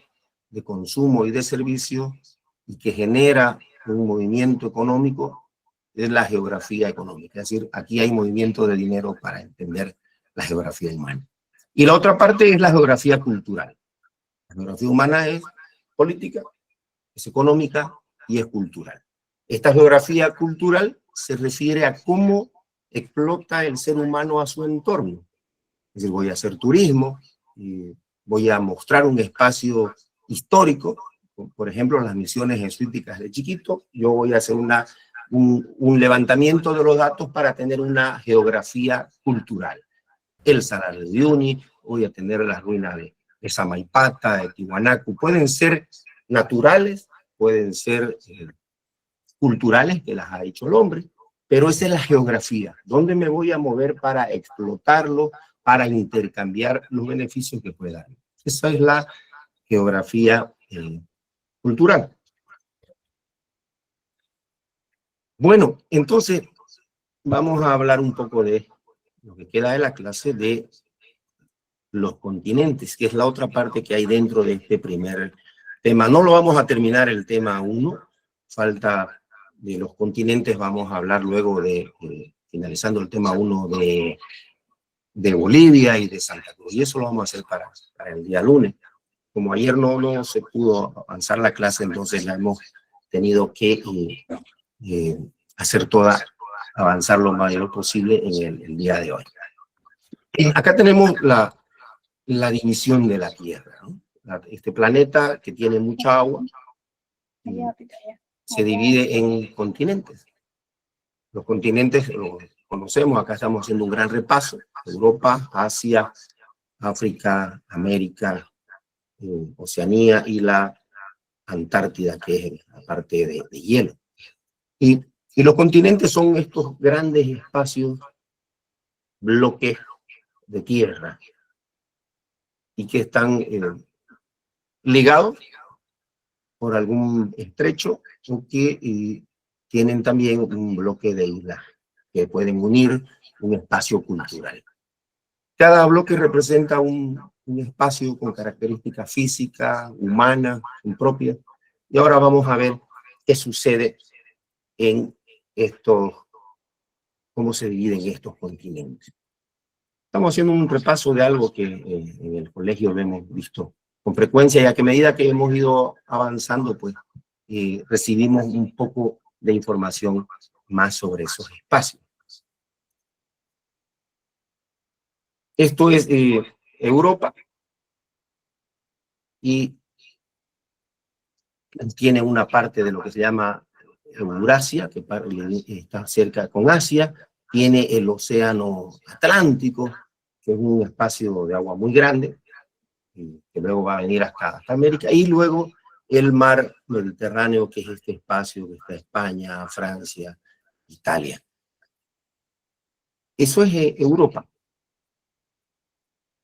de consumo y de servicio y que genera un movimiento económico es la geografía económica. Es decir, aquí hay movimiento de dinero para entender la geografía humana. Y la otra parte es la geografía cultural. La geografía humana es política, es económica y es cultural. Esta geografía cultural se refiere a cómo explota el ser humano a su entorno. Es decir, voy a hacer turismo, y voy a mostrar un espacio histórico, por ejemplo, las misiones jesuíticas de Chiquito. Yo voy a hacer un levantamiento de los datos para tener una geografía cultural. El Salar de Uyuni, voy a tener las ruinas de Samaipata, de Tiwanaku. Pueden ser naturales, pueden ser culturales, que las ha hecho el hombre, pero esa es la geografía. ¿Dónde me voy a mover para explotarlo, para intercambiar los beneficios que pueda dar? Esa es la geografía cultural. Bueno, entonces vamos a hablar un poco de lo que queda de la clase de los continentes, que es la otra parte que hay dentro de este primer tema. No lo vamos a terminar el tema 1, falta de los continentes, vamos a hablar luego de, finalizando el tema 1 de Bolivia y de Santa Cruz, y eso lo vamos a hacer para el día lunes. Como ayer no se pudo avanzar la clase, entonces la hemos tenido que hacer toda, avanzar lo mayor posible en el día de hoy. Acá tenemos la división de la Tierra, ¿no? Este planeta que tiene mucha agua se divide en continentes. Los continentes los conocemos, acá estamos haciendo un gran repaso: Europa, Asia, África, América, Oceanía y la Antártida, que es la parte de hielo. Y los continentes son estos grandes espacios, bloques de tierra, y que están ligados por algún estrecho, o que tienen también un bloque de islas que pueden unir un espacio cultural. Cada bloque representa un espacio con características físicas, humanas, impropias. Y ahora vamos a ver qué sucede en estos, cómo se dividen estos continentes. Estamos haciendo un repaso de algo que en el colegio lo hemos visto con frecuencia, ya que a medida que hemos ido avanzando, pues recibimos un poco de información más sobre esos espacios. Esto es Europa, y tiene una parte de lo que se llama Eurasia, que está cerca con Asia, tiene el océano Atlántico, que es un espacio de agua muy grande, y que luego va a venir hasta América, y luego el mar Mediterráneo, que es este espacio que está España, Francia, Italia. Eso es Europa.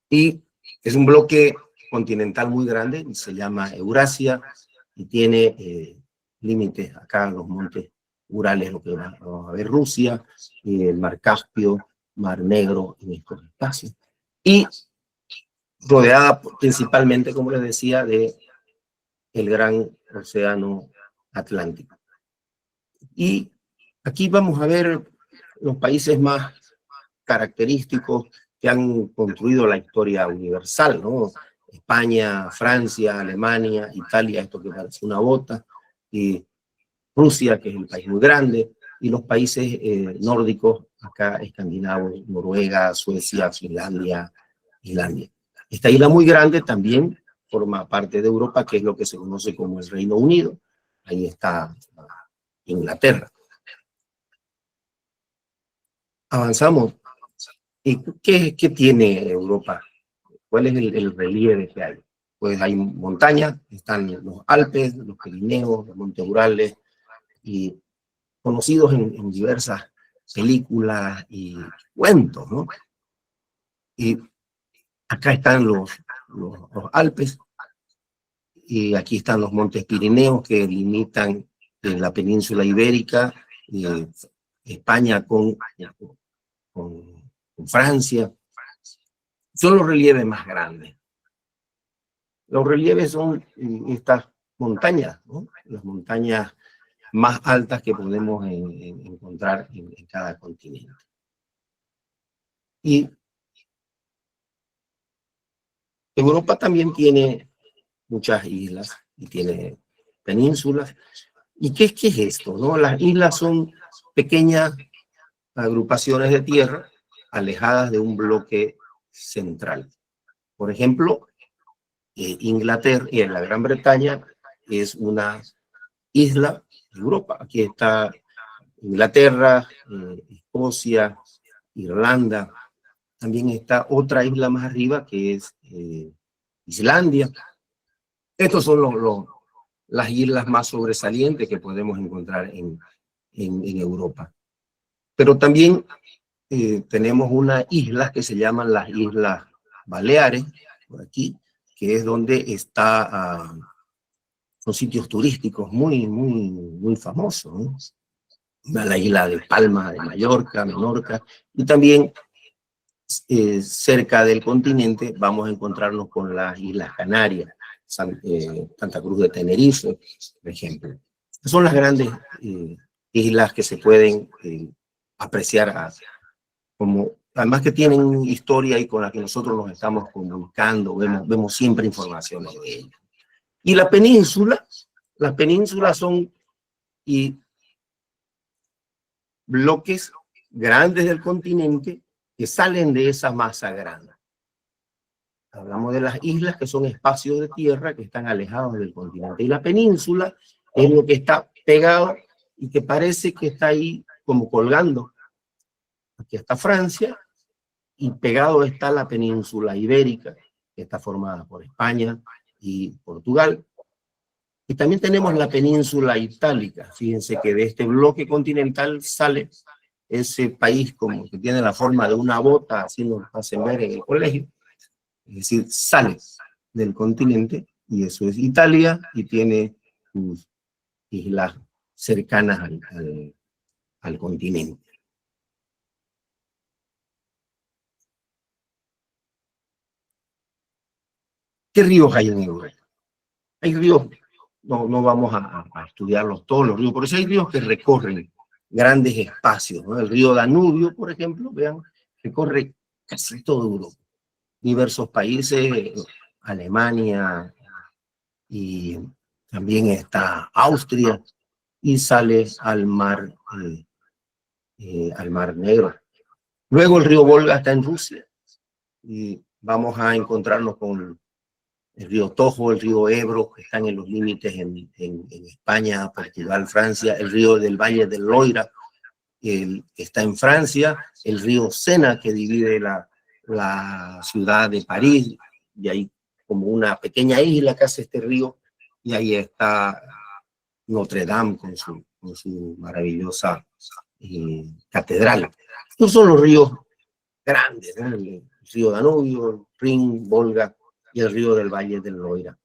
Y es un bloque continental muy grande, se llama Eurasia, y tiene límites acá en los montes Urales, lo que vamos a ver Rusia, el mar Caspio, mar Negro, en estos espacios. Y rodeada principalmente, como les decía, de el gran océano Atlántico. Y aquí vamos a ver los países más característicos que han construido la historia universal, ¿no? España, Francia, Alemania, Italia, esto que parece una bota, y Rusia, que es un país muy grande, y los países nórdicos, acá escandinavos, Noruega, Suecia, Finlandia, Islandia. Esta isla muy grande también forma parte de Europa, que es lo que se conoce como el Reino Unido. Ahí está Inglaterra. Avanzamos. ¿Y qué tiene Europa? ¿Cuál es el relieve que hay? Pues hay montañas, están los Alpes, los Pirineos, los Montes Urales, y conocidos en diversas películas y cuentos, ¿no? Y acá están los Alpes, y aquí están los Montes Pirineos, que limitan la península ibérica, España con Francia. Son los relieves más grandes. Los relieves son estas montañas, ¿no? Las montañas más altas que podemos encontrar en cada continente. Y Europa también tiene muchas islas y tiene penínsulas. ¿Y qué es esto, no? Las islas son pequeñas agrupaciones de tierra alejadas de un bloque central. Por ejemplo, Inglaterra y la Gran Bretaña es una isla de Europa. Aquí está Inglaterra, Escocia, Irlanda. También está otra isla más arriba que es Islandia. Estos son las islas más sobresalientes que podemos encontrar en Europa. Pero también tenemos unas islas que se llaman las Islas Baleares, por aquí, que es donde está, son sitios turísticos muy famosos, ¿no? La isla de Palma, de Mallorca, Menorca, y también cerca del continente vamos a encontrarnos con las Islas Canarias, Santa Cruz de Tenerife, por ejemplo. Son las grandes islas que se pueden apreciar como, además que tienen historia y con la que nosotros nos estamos comunicando, vemos siempre informaciones de ellas. Y las penínsulas son bloques grandes del continente que salen de esa masa grande. Hablamos de las islas, que son espacios de tierra que están alejados del continente. Y la península es lo que está pegado y que parece que está ahí como colgando. Aquí está Francia y pegado está la península ibérica, que está formada por España y Portugal. Y también tenemos la península itálica. Fíjense que de este bloque continental sale ese país como que tiene la forma de una bota, así nos hacen ver en el colegio. Es decir, sale del continente, y eso es Italia, y tiene sus islas cercanas al continente. ¿Qué ríos hay en Europa? Hay ríos, no vamos a estudiarlos todos los ríos, por eso hay ríos que recorren grandes espacios, ¿no? El río Danubio, por ejemplo, vean, recorre casi toda Europa. Diversos países, Alemania, y también está Austria, y sale al mar Negro. Luego el río Volga está en Rusia, y vamos a encontrarnos con el río Tojo, el río Ebro, que están en los límites en España, Portugal, Francia, el río del Valle del Loira, está en Francia, el río Sena, que divide la la ciudad de París, y hay como una pequeña isla que hace este río, y ahí está Notre Dame con su maravillosa catedral. Estos son los ríos grandes, ¿no? El río Danubio, el Rin, Volga y el río del Valle del Loira.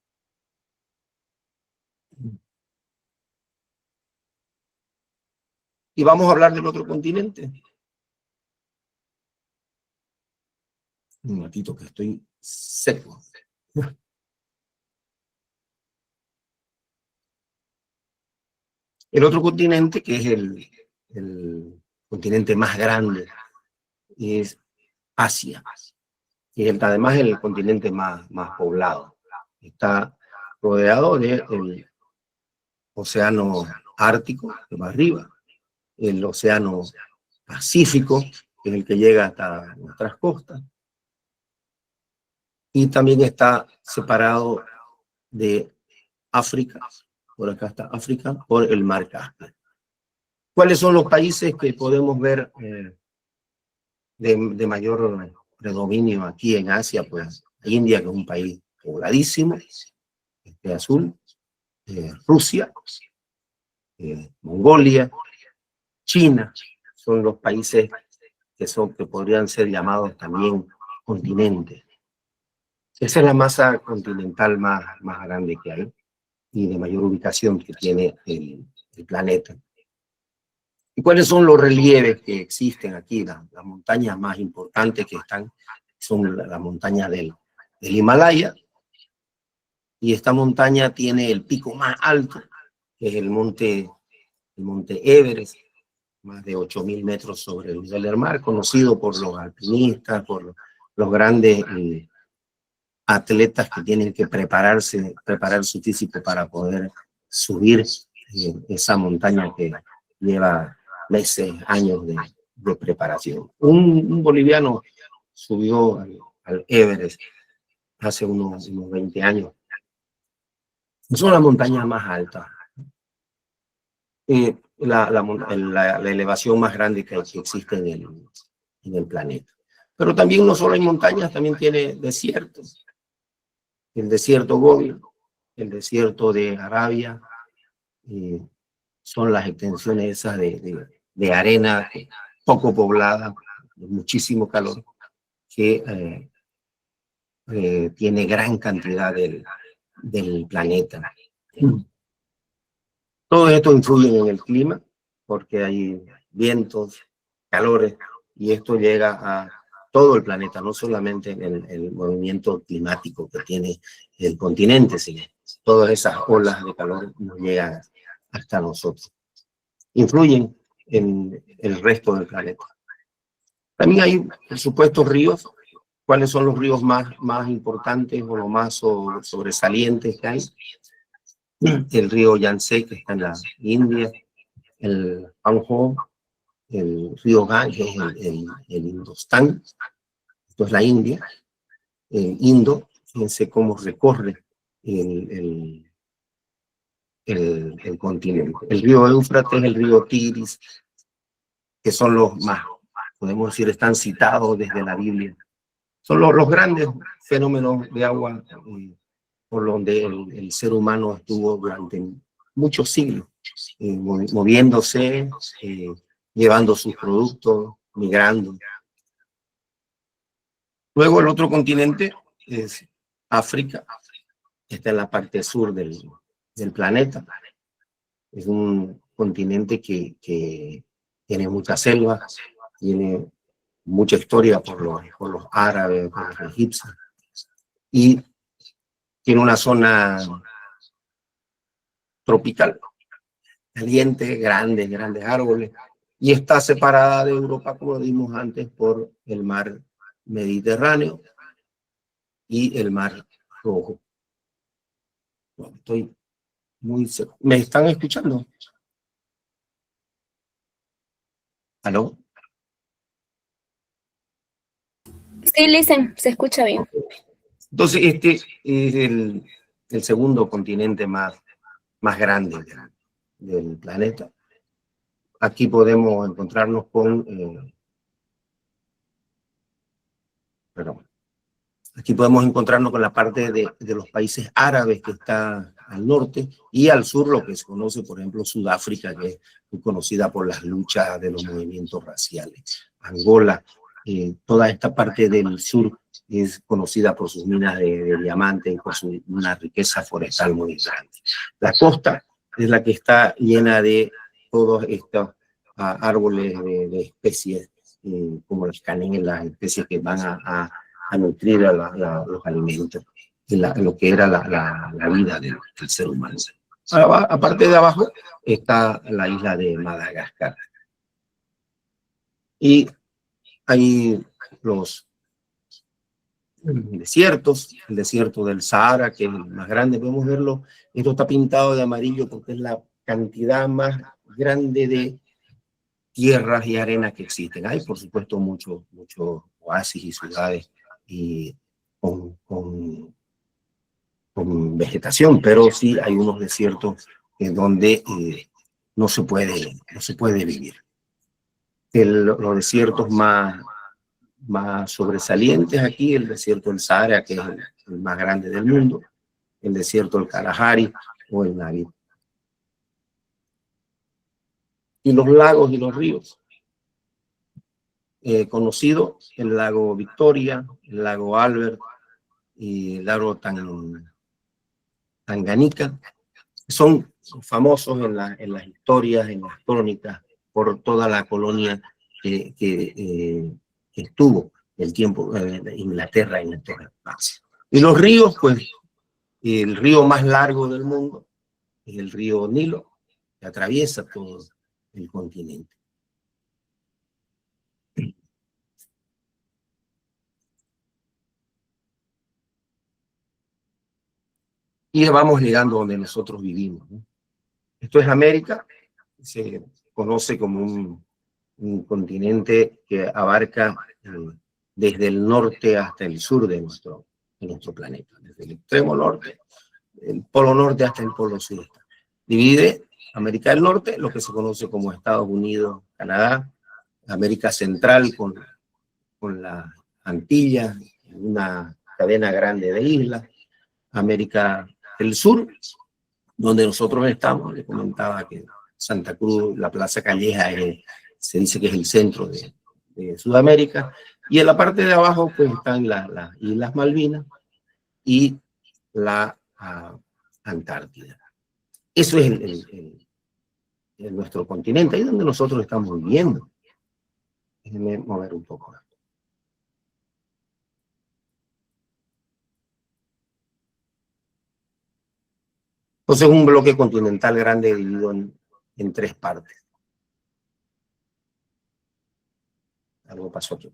Y vamos a hablar del otro continente. Un ratito que estoy seco. El otro continente, que es el continente más grande, es Asia, y es además el continente más poblado. Está rodeado del océano Ártico, que va arriba, el océano Pacífico, que es el que llega hasta nuestras costas, y también está separado de África, por acá está África, por el mar Caspio. ¿Cuáles son los países que podemos ver de mayor predominio aquí en Asia? Pues India, que es un país pobladísimo, azul, Rusia, Mongolia, China, son los países que podrían ser llamados también continentes. Esa es la masa continental más grande que hay y de mayor ubicación que tiene el planeta. ¿Y cuáles son los relieves que existen aquí? Las montañas más importantes que están son las montañas del Himalaya, y esta montaña tiene el pico más alto, que es el monte Everest, más de 8.000 metros sobre el nivel del mar, conocido por los alpinistas, por los grandes atletas que tienen que preparar su físico para poder subir esa montaña que lleva meses, años de preparación. Un boliviano subió al Everest hace unos 20 años. Son las montañas más altas. La elevación más grande que existe en el planeta. Pero también no solo hay montañas, también tiene desiertos. El desierto Gobi, el desierto de Arabia, son las extensiones esas de arena poco poblada, de muchísimo calor, que tiene gran cantidad del planeta. Todo esto influye en el clima, porque hay vientos, calores, y esto llega a todo el planeta, no solamente en el movimiento climático que tiene el continente, sino todas esas olas de calor nos llegan hasta nosotros. Influyen en el resto del planeta. También hay, por supuesto, ríos. ¿Cuáles son los ríos más importantes o los más sobresalientes que hay? El río Yangtze, que está en la India, el Pangho, el río Ganges, el Indostán, esto es la India, el Indo, fíjense cómo recorre el continente. El río Éufrates, el río Tigris, que son los más, podemos decir, están citados desde la Biblia. Son los grandes fenómenos de agua por donde el ser humano estuvo durante muchos siglos, moviéndose, llevando sus productos, migrando. Luego el otro continente es África, que está en la parte sur del planeta. Es un continente que tiene mucha selva, tiene mucha historia por los árabes, por los egipcios, y tiene una zona tropical, caliente, grandes árboles, y está separada de Europa, como vimos antes, por el mar Mediterráneo y el mar Rojo. Bueno, estoy muy seco. ¿Me están escuchando? ¿Aló? Sí, listen, se escucha bien. Entonces, este es el segundo continente más grande del planeta. Aquí podemos encontrarnos con Pero aquí podemos encontrarnos con la parte de los países árabes que está al norte y al sur lo que se conoce, por ejemplo, Sudáfrica, que es muy conocida por las luchas de los movimientos raciales. Angola, toda esta parte del sur es conocida por sus minas de diamantes y por una riqueza forestal muy grande. La costa es la que está llena de todos estos árboles de especies, como las canelas, especies que van a nutrir a los alimentos, lo que era la vida del ser humano. Aparte de abajo está la isla de Madagascar. Y hay los desiertos, el desierto del Sahara, que es el más grande, podemos verlo. Esto está pintado de amarillo porque es la cantidad más grande de tierras y arenas que existen. Hay, por supuesto, muchos oasis y ciudades y con vegetación, pero sí hay unos desiertos donde no se puede vivir. Los desiertos más sobresalientes aquí, el desierto del Sahara, que es el más grande del mundo, el desierto del Kalahari o el Navi. Y los lagos y los ríos. Conocido el lago Victoria, el lago Albert y el lago Tanganica, son famosos en las historias, en las crónicas, por toda la colonia que estuvo el tiempo de Inglaterra en estos espacios. Y los ríos, pues, el río más largo del mundo es el río Nilo, que atraviesa todo el continente. Y vamos llegando donde nosotros vivimos, ¿no? Esto es América, se conoce como un continente que abarca desde el norte hasta el sur de nuestro planeta, desde el extremo norte, el polo norte hasta el polo sur. Divide América del Norte, lo que se conoce como Estados Unidos, Canadá, América Central con las Antillas, una cadena grande de islas, América del Sur, donde nosotros estamos. Le comentaba que Santa Cruz, la Plaza Calleja, se dice que es el centro de Sudamérica, y en la parte de abajo pues están las Islas Malvinas y la Antártida. Eso es nuestro continente, ahí donde nosotros estamos viviendo. Déjenme mover un poco. Entonces es un bloque continental grande dividido en tres partes. Algo pasó aquí.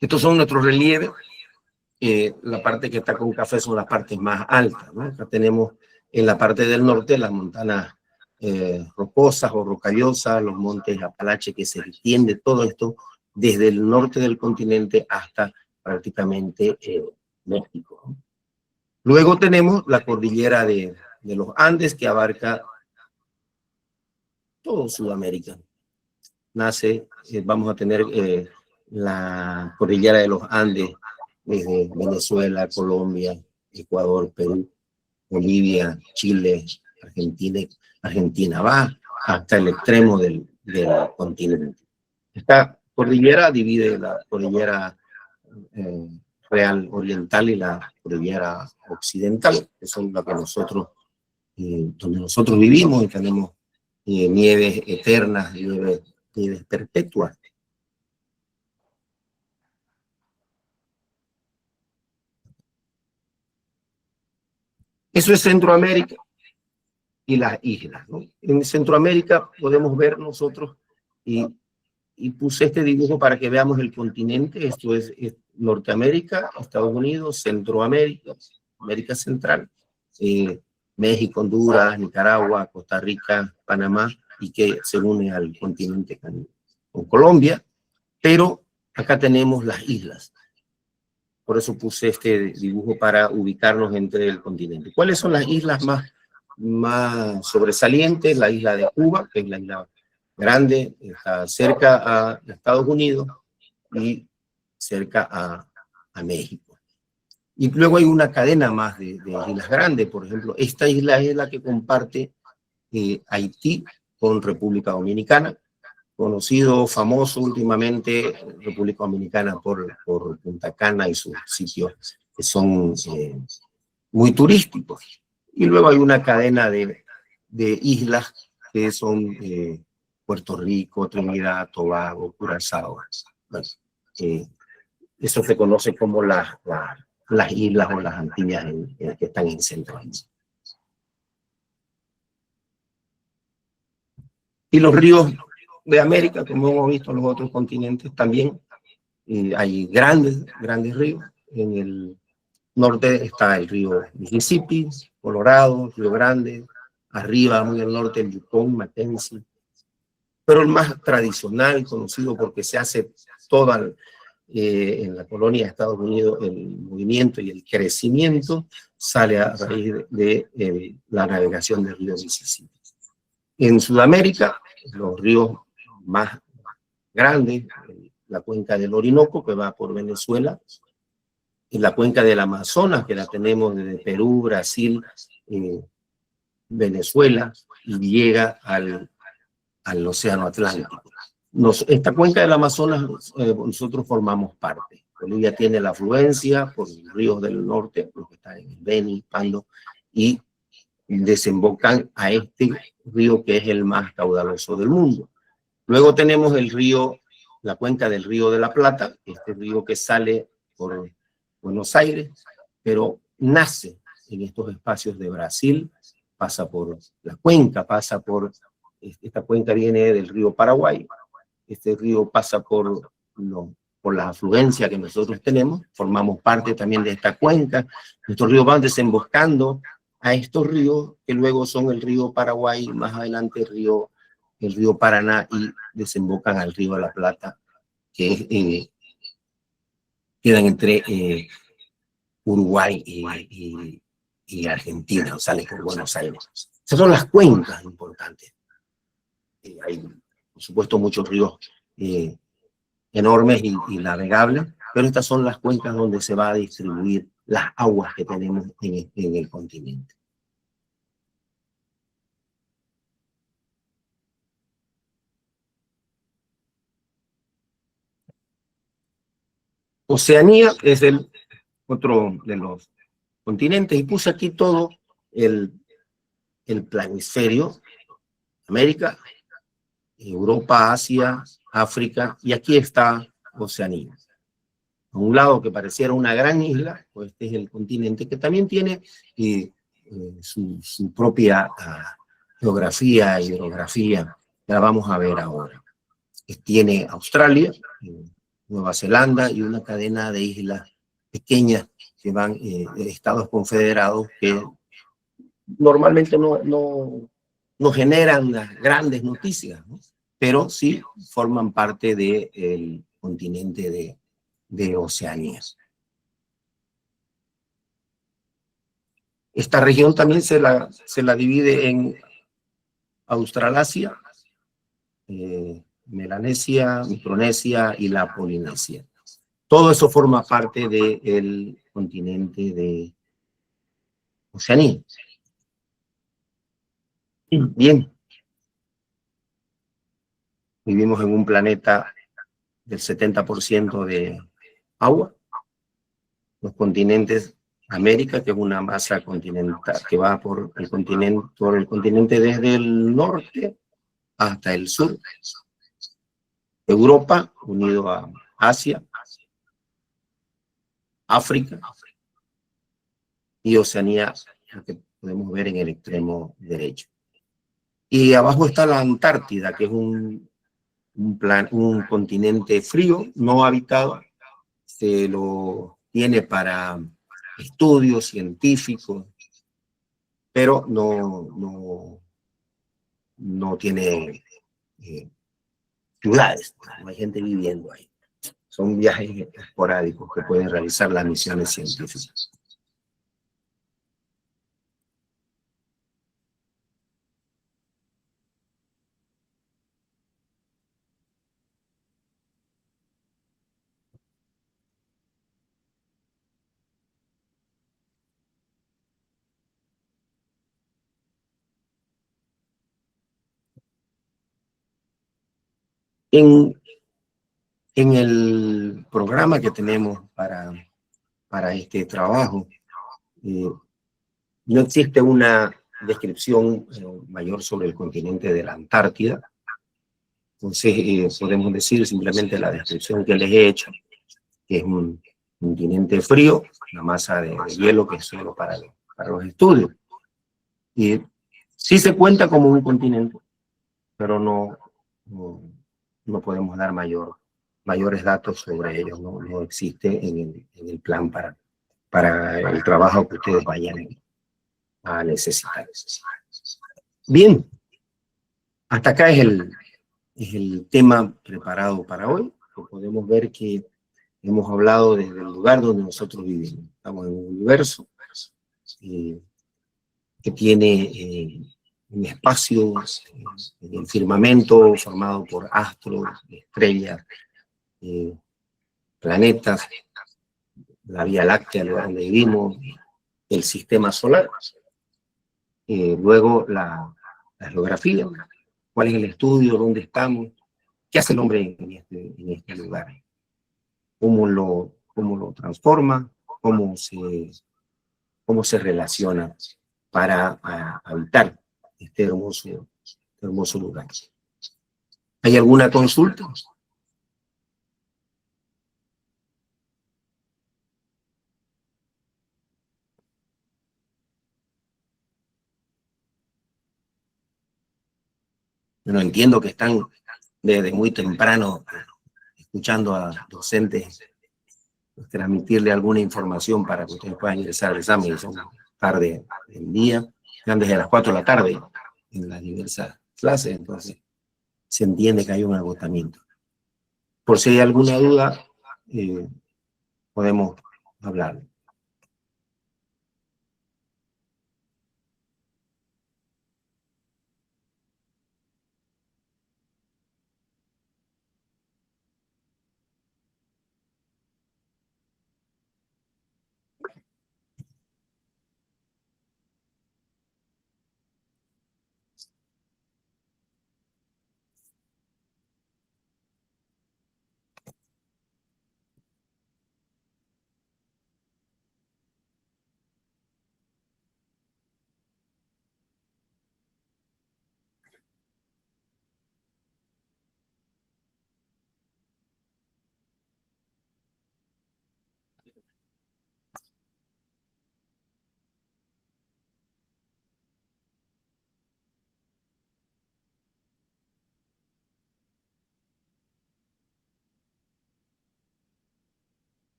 Estos son nuestros relieves. La parte que está con café son las partes más altas, ¿no? Acá tenemos en la parte del norte las montañas rocosas o rocallosas, los montes Apalache, que se extiende todo esto desde el norte del continente hasta prácticamente México, ¿no? Luego tenemos la cordillera de los Andes, que abarca todo Sudamérica. Vamos a tener la cordillera de los Andes desde Venezuela, Colombia, Ecuador, Perú, Bolivia, Chile, Argentina, va hasta el extremo del continente. Esta cordillera divide la cordillera real oriental y la cordillera occidental, que son las que donde nosotros vivimos y tenemos nieves eternas, nieves perpetuas. Eso es Centroamérica y las islas, ¿no? En Centroamérica podemos ver nosotros, y puse este dibujo para que veamos el continente. Esto es Norteamérica, Estados Unidos, Centroamérica, América Central, México, Honduras, Nicaragua, Costa Rica, Panamá, y que se une al continente con Colombia, pero acá tenemos las islas. Por eso puse este dibujo para ubicarnos entre el continente. ¿Cuáles son las islas más más sobresaliente es la isla de Cuba, que es la isla grande, está cerca a Estados Unidos y cerca a México. Y luego hay una cadena más de islas grandes. Por ejemplo, esta isla es la que comparte Haití con República Dominicana, conocido, famoso últimamente República Dominicana por Punta Cana y sus sitios que son muy turísticos. Y luego hay una cadena de islas que son Puerto Rico, Trinidad, Tobago, Curazao. Bueno, eso se conoce como las islas o las Antillas que están en Centroamérica. Y los ríos de América, como hemos visto en los otros continentes, también hay grandes ríos. En el norte está el río Mississippi, Colorado, Río Grande, arriba, muy al norte, el Yukon, Mackenzie. Pero el más tradicional, conocido porque se hace toda en la colonia de Estados Unidos, el movimiento y el crecimiento sale a raíz de la navegación del río Mississippi. En Sudamérica, los ríos más grandes, la cuenca del Orinoco, que va por Venezuela, y la cuenca del Amazonas, que la tenemos desde Perú, Brasil, Venezuela, y llega al Océano Atlántico. Esta cuenca del Amazonas nosotros formamos parte. Bolivia tiene la afluencia por los ríos del norte, los que están en el Beni, Pando, y desembocan a este río que es el más caudaloso del mundo. Luego tenemos el río, la cuenca del Río de la Plata, este río que sale por Buenos Aires, pero nace en estos espacios de Brasil, pasa por la cuenca, esta cuenca viene del río Paraguay, este río pasa por la afluencia que nosotros tenemos, formamos parte también de esta cuenca, nuestros ríos van desembocando a estos ríos que luego son el río Paraguay, más adelante el río Paraná y desembocan al río de la Plata, que quedan entre Uruguay y Argentina, sale por Buenos Aires. Esas son las cuencas importantes. Hay, por supuesto, muchos ríos enormes y navegables, pero estas son las cuencas donde se va a distribuir las aguas que tenemos en el continente. Oceanía es el otro de los continentes, y puse aquí todo el planisferio, América, Europa, Asia, África, y aquí está Oceanía. A un lado que pareciera una gran isla, pues este es el continente que también tiene su propia geografía e hidrografía, que la vamos a ver ahora. Tiene Australia, Nueva Zelanda y una cadena de islas pequeñas que van estados confederados que normalmente no generan las grandes noticias, ¿no? Pero sí forman parte del continente de Oceanía. Esta región también se la divide en Australasia, Melanesia, Micronesia y la Polinesia. Todo eso forma parte del continente de Oceanía. Bien. Vivimos en un planeta del 70% de agua. Los continentes, América, que es una masa continental que va por el continente desde el norte hasta el sur. Europa, unido a Asia, África y Oceanía, que podemos ver en el extremo derecho. Y abajo está la Antártida, que es un continente frío, no habitado. Se lo tiene para estudios científicos, pero no tiene ciudades, no hay gente viviendo ahí. Son viajes esporádicos que pueden realizar las misiones científicas. En el programa que tenemos para este trabajo, no existe una descripción mayor sobre el continente de la Antártida. Entonces, podemos decir simplemente la descripción que les he hecho, que es un continente frío, una masa de hielo que es solo para los estudios. Y sí se cuenta como un continente, pero no podemos dar mayores datos sobre ellos, no existe en el plan para el trabajo que ustedes vayan a necesitar. Bien, hasta acá es el tema preparado para hoy. Podemos ver que hemos hablado desde el lugar donde nosotros vivimos. Estamos en un universo que tiene un espacio en el firmamento formado por astros, estrellas, planetas, la Vía Láctea, el lugar donde vivimos, el sistema solar. Luego la geografía, cuál es el estudio, dónde estamos, qué hace el hombre en este lugar, cómo lo transforma, cómo se relaciona para habitar este hermoso lugar. ¿Hay alguna consulta? Bueno, entiendo que están desde muy temprano escuchando a docentes transmitirle alguna información para que ustedes puedan ingresar al examen. Son tarde del día, están desde las 4 de la tarde en las diversas clases, entonces se entiende que hay un agotamiento. Por si hay alguna duda, podemos hablar.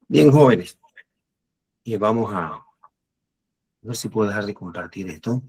Bien, jóvenes, y vamos a ver si puedo dejar de compartir esto.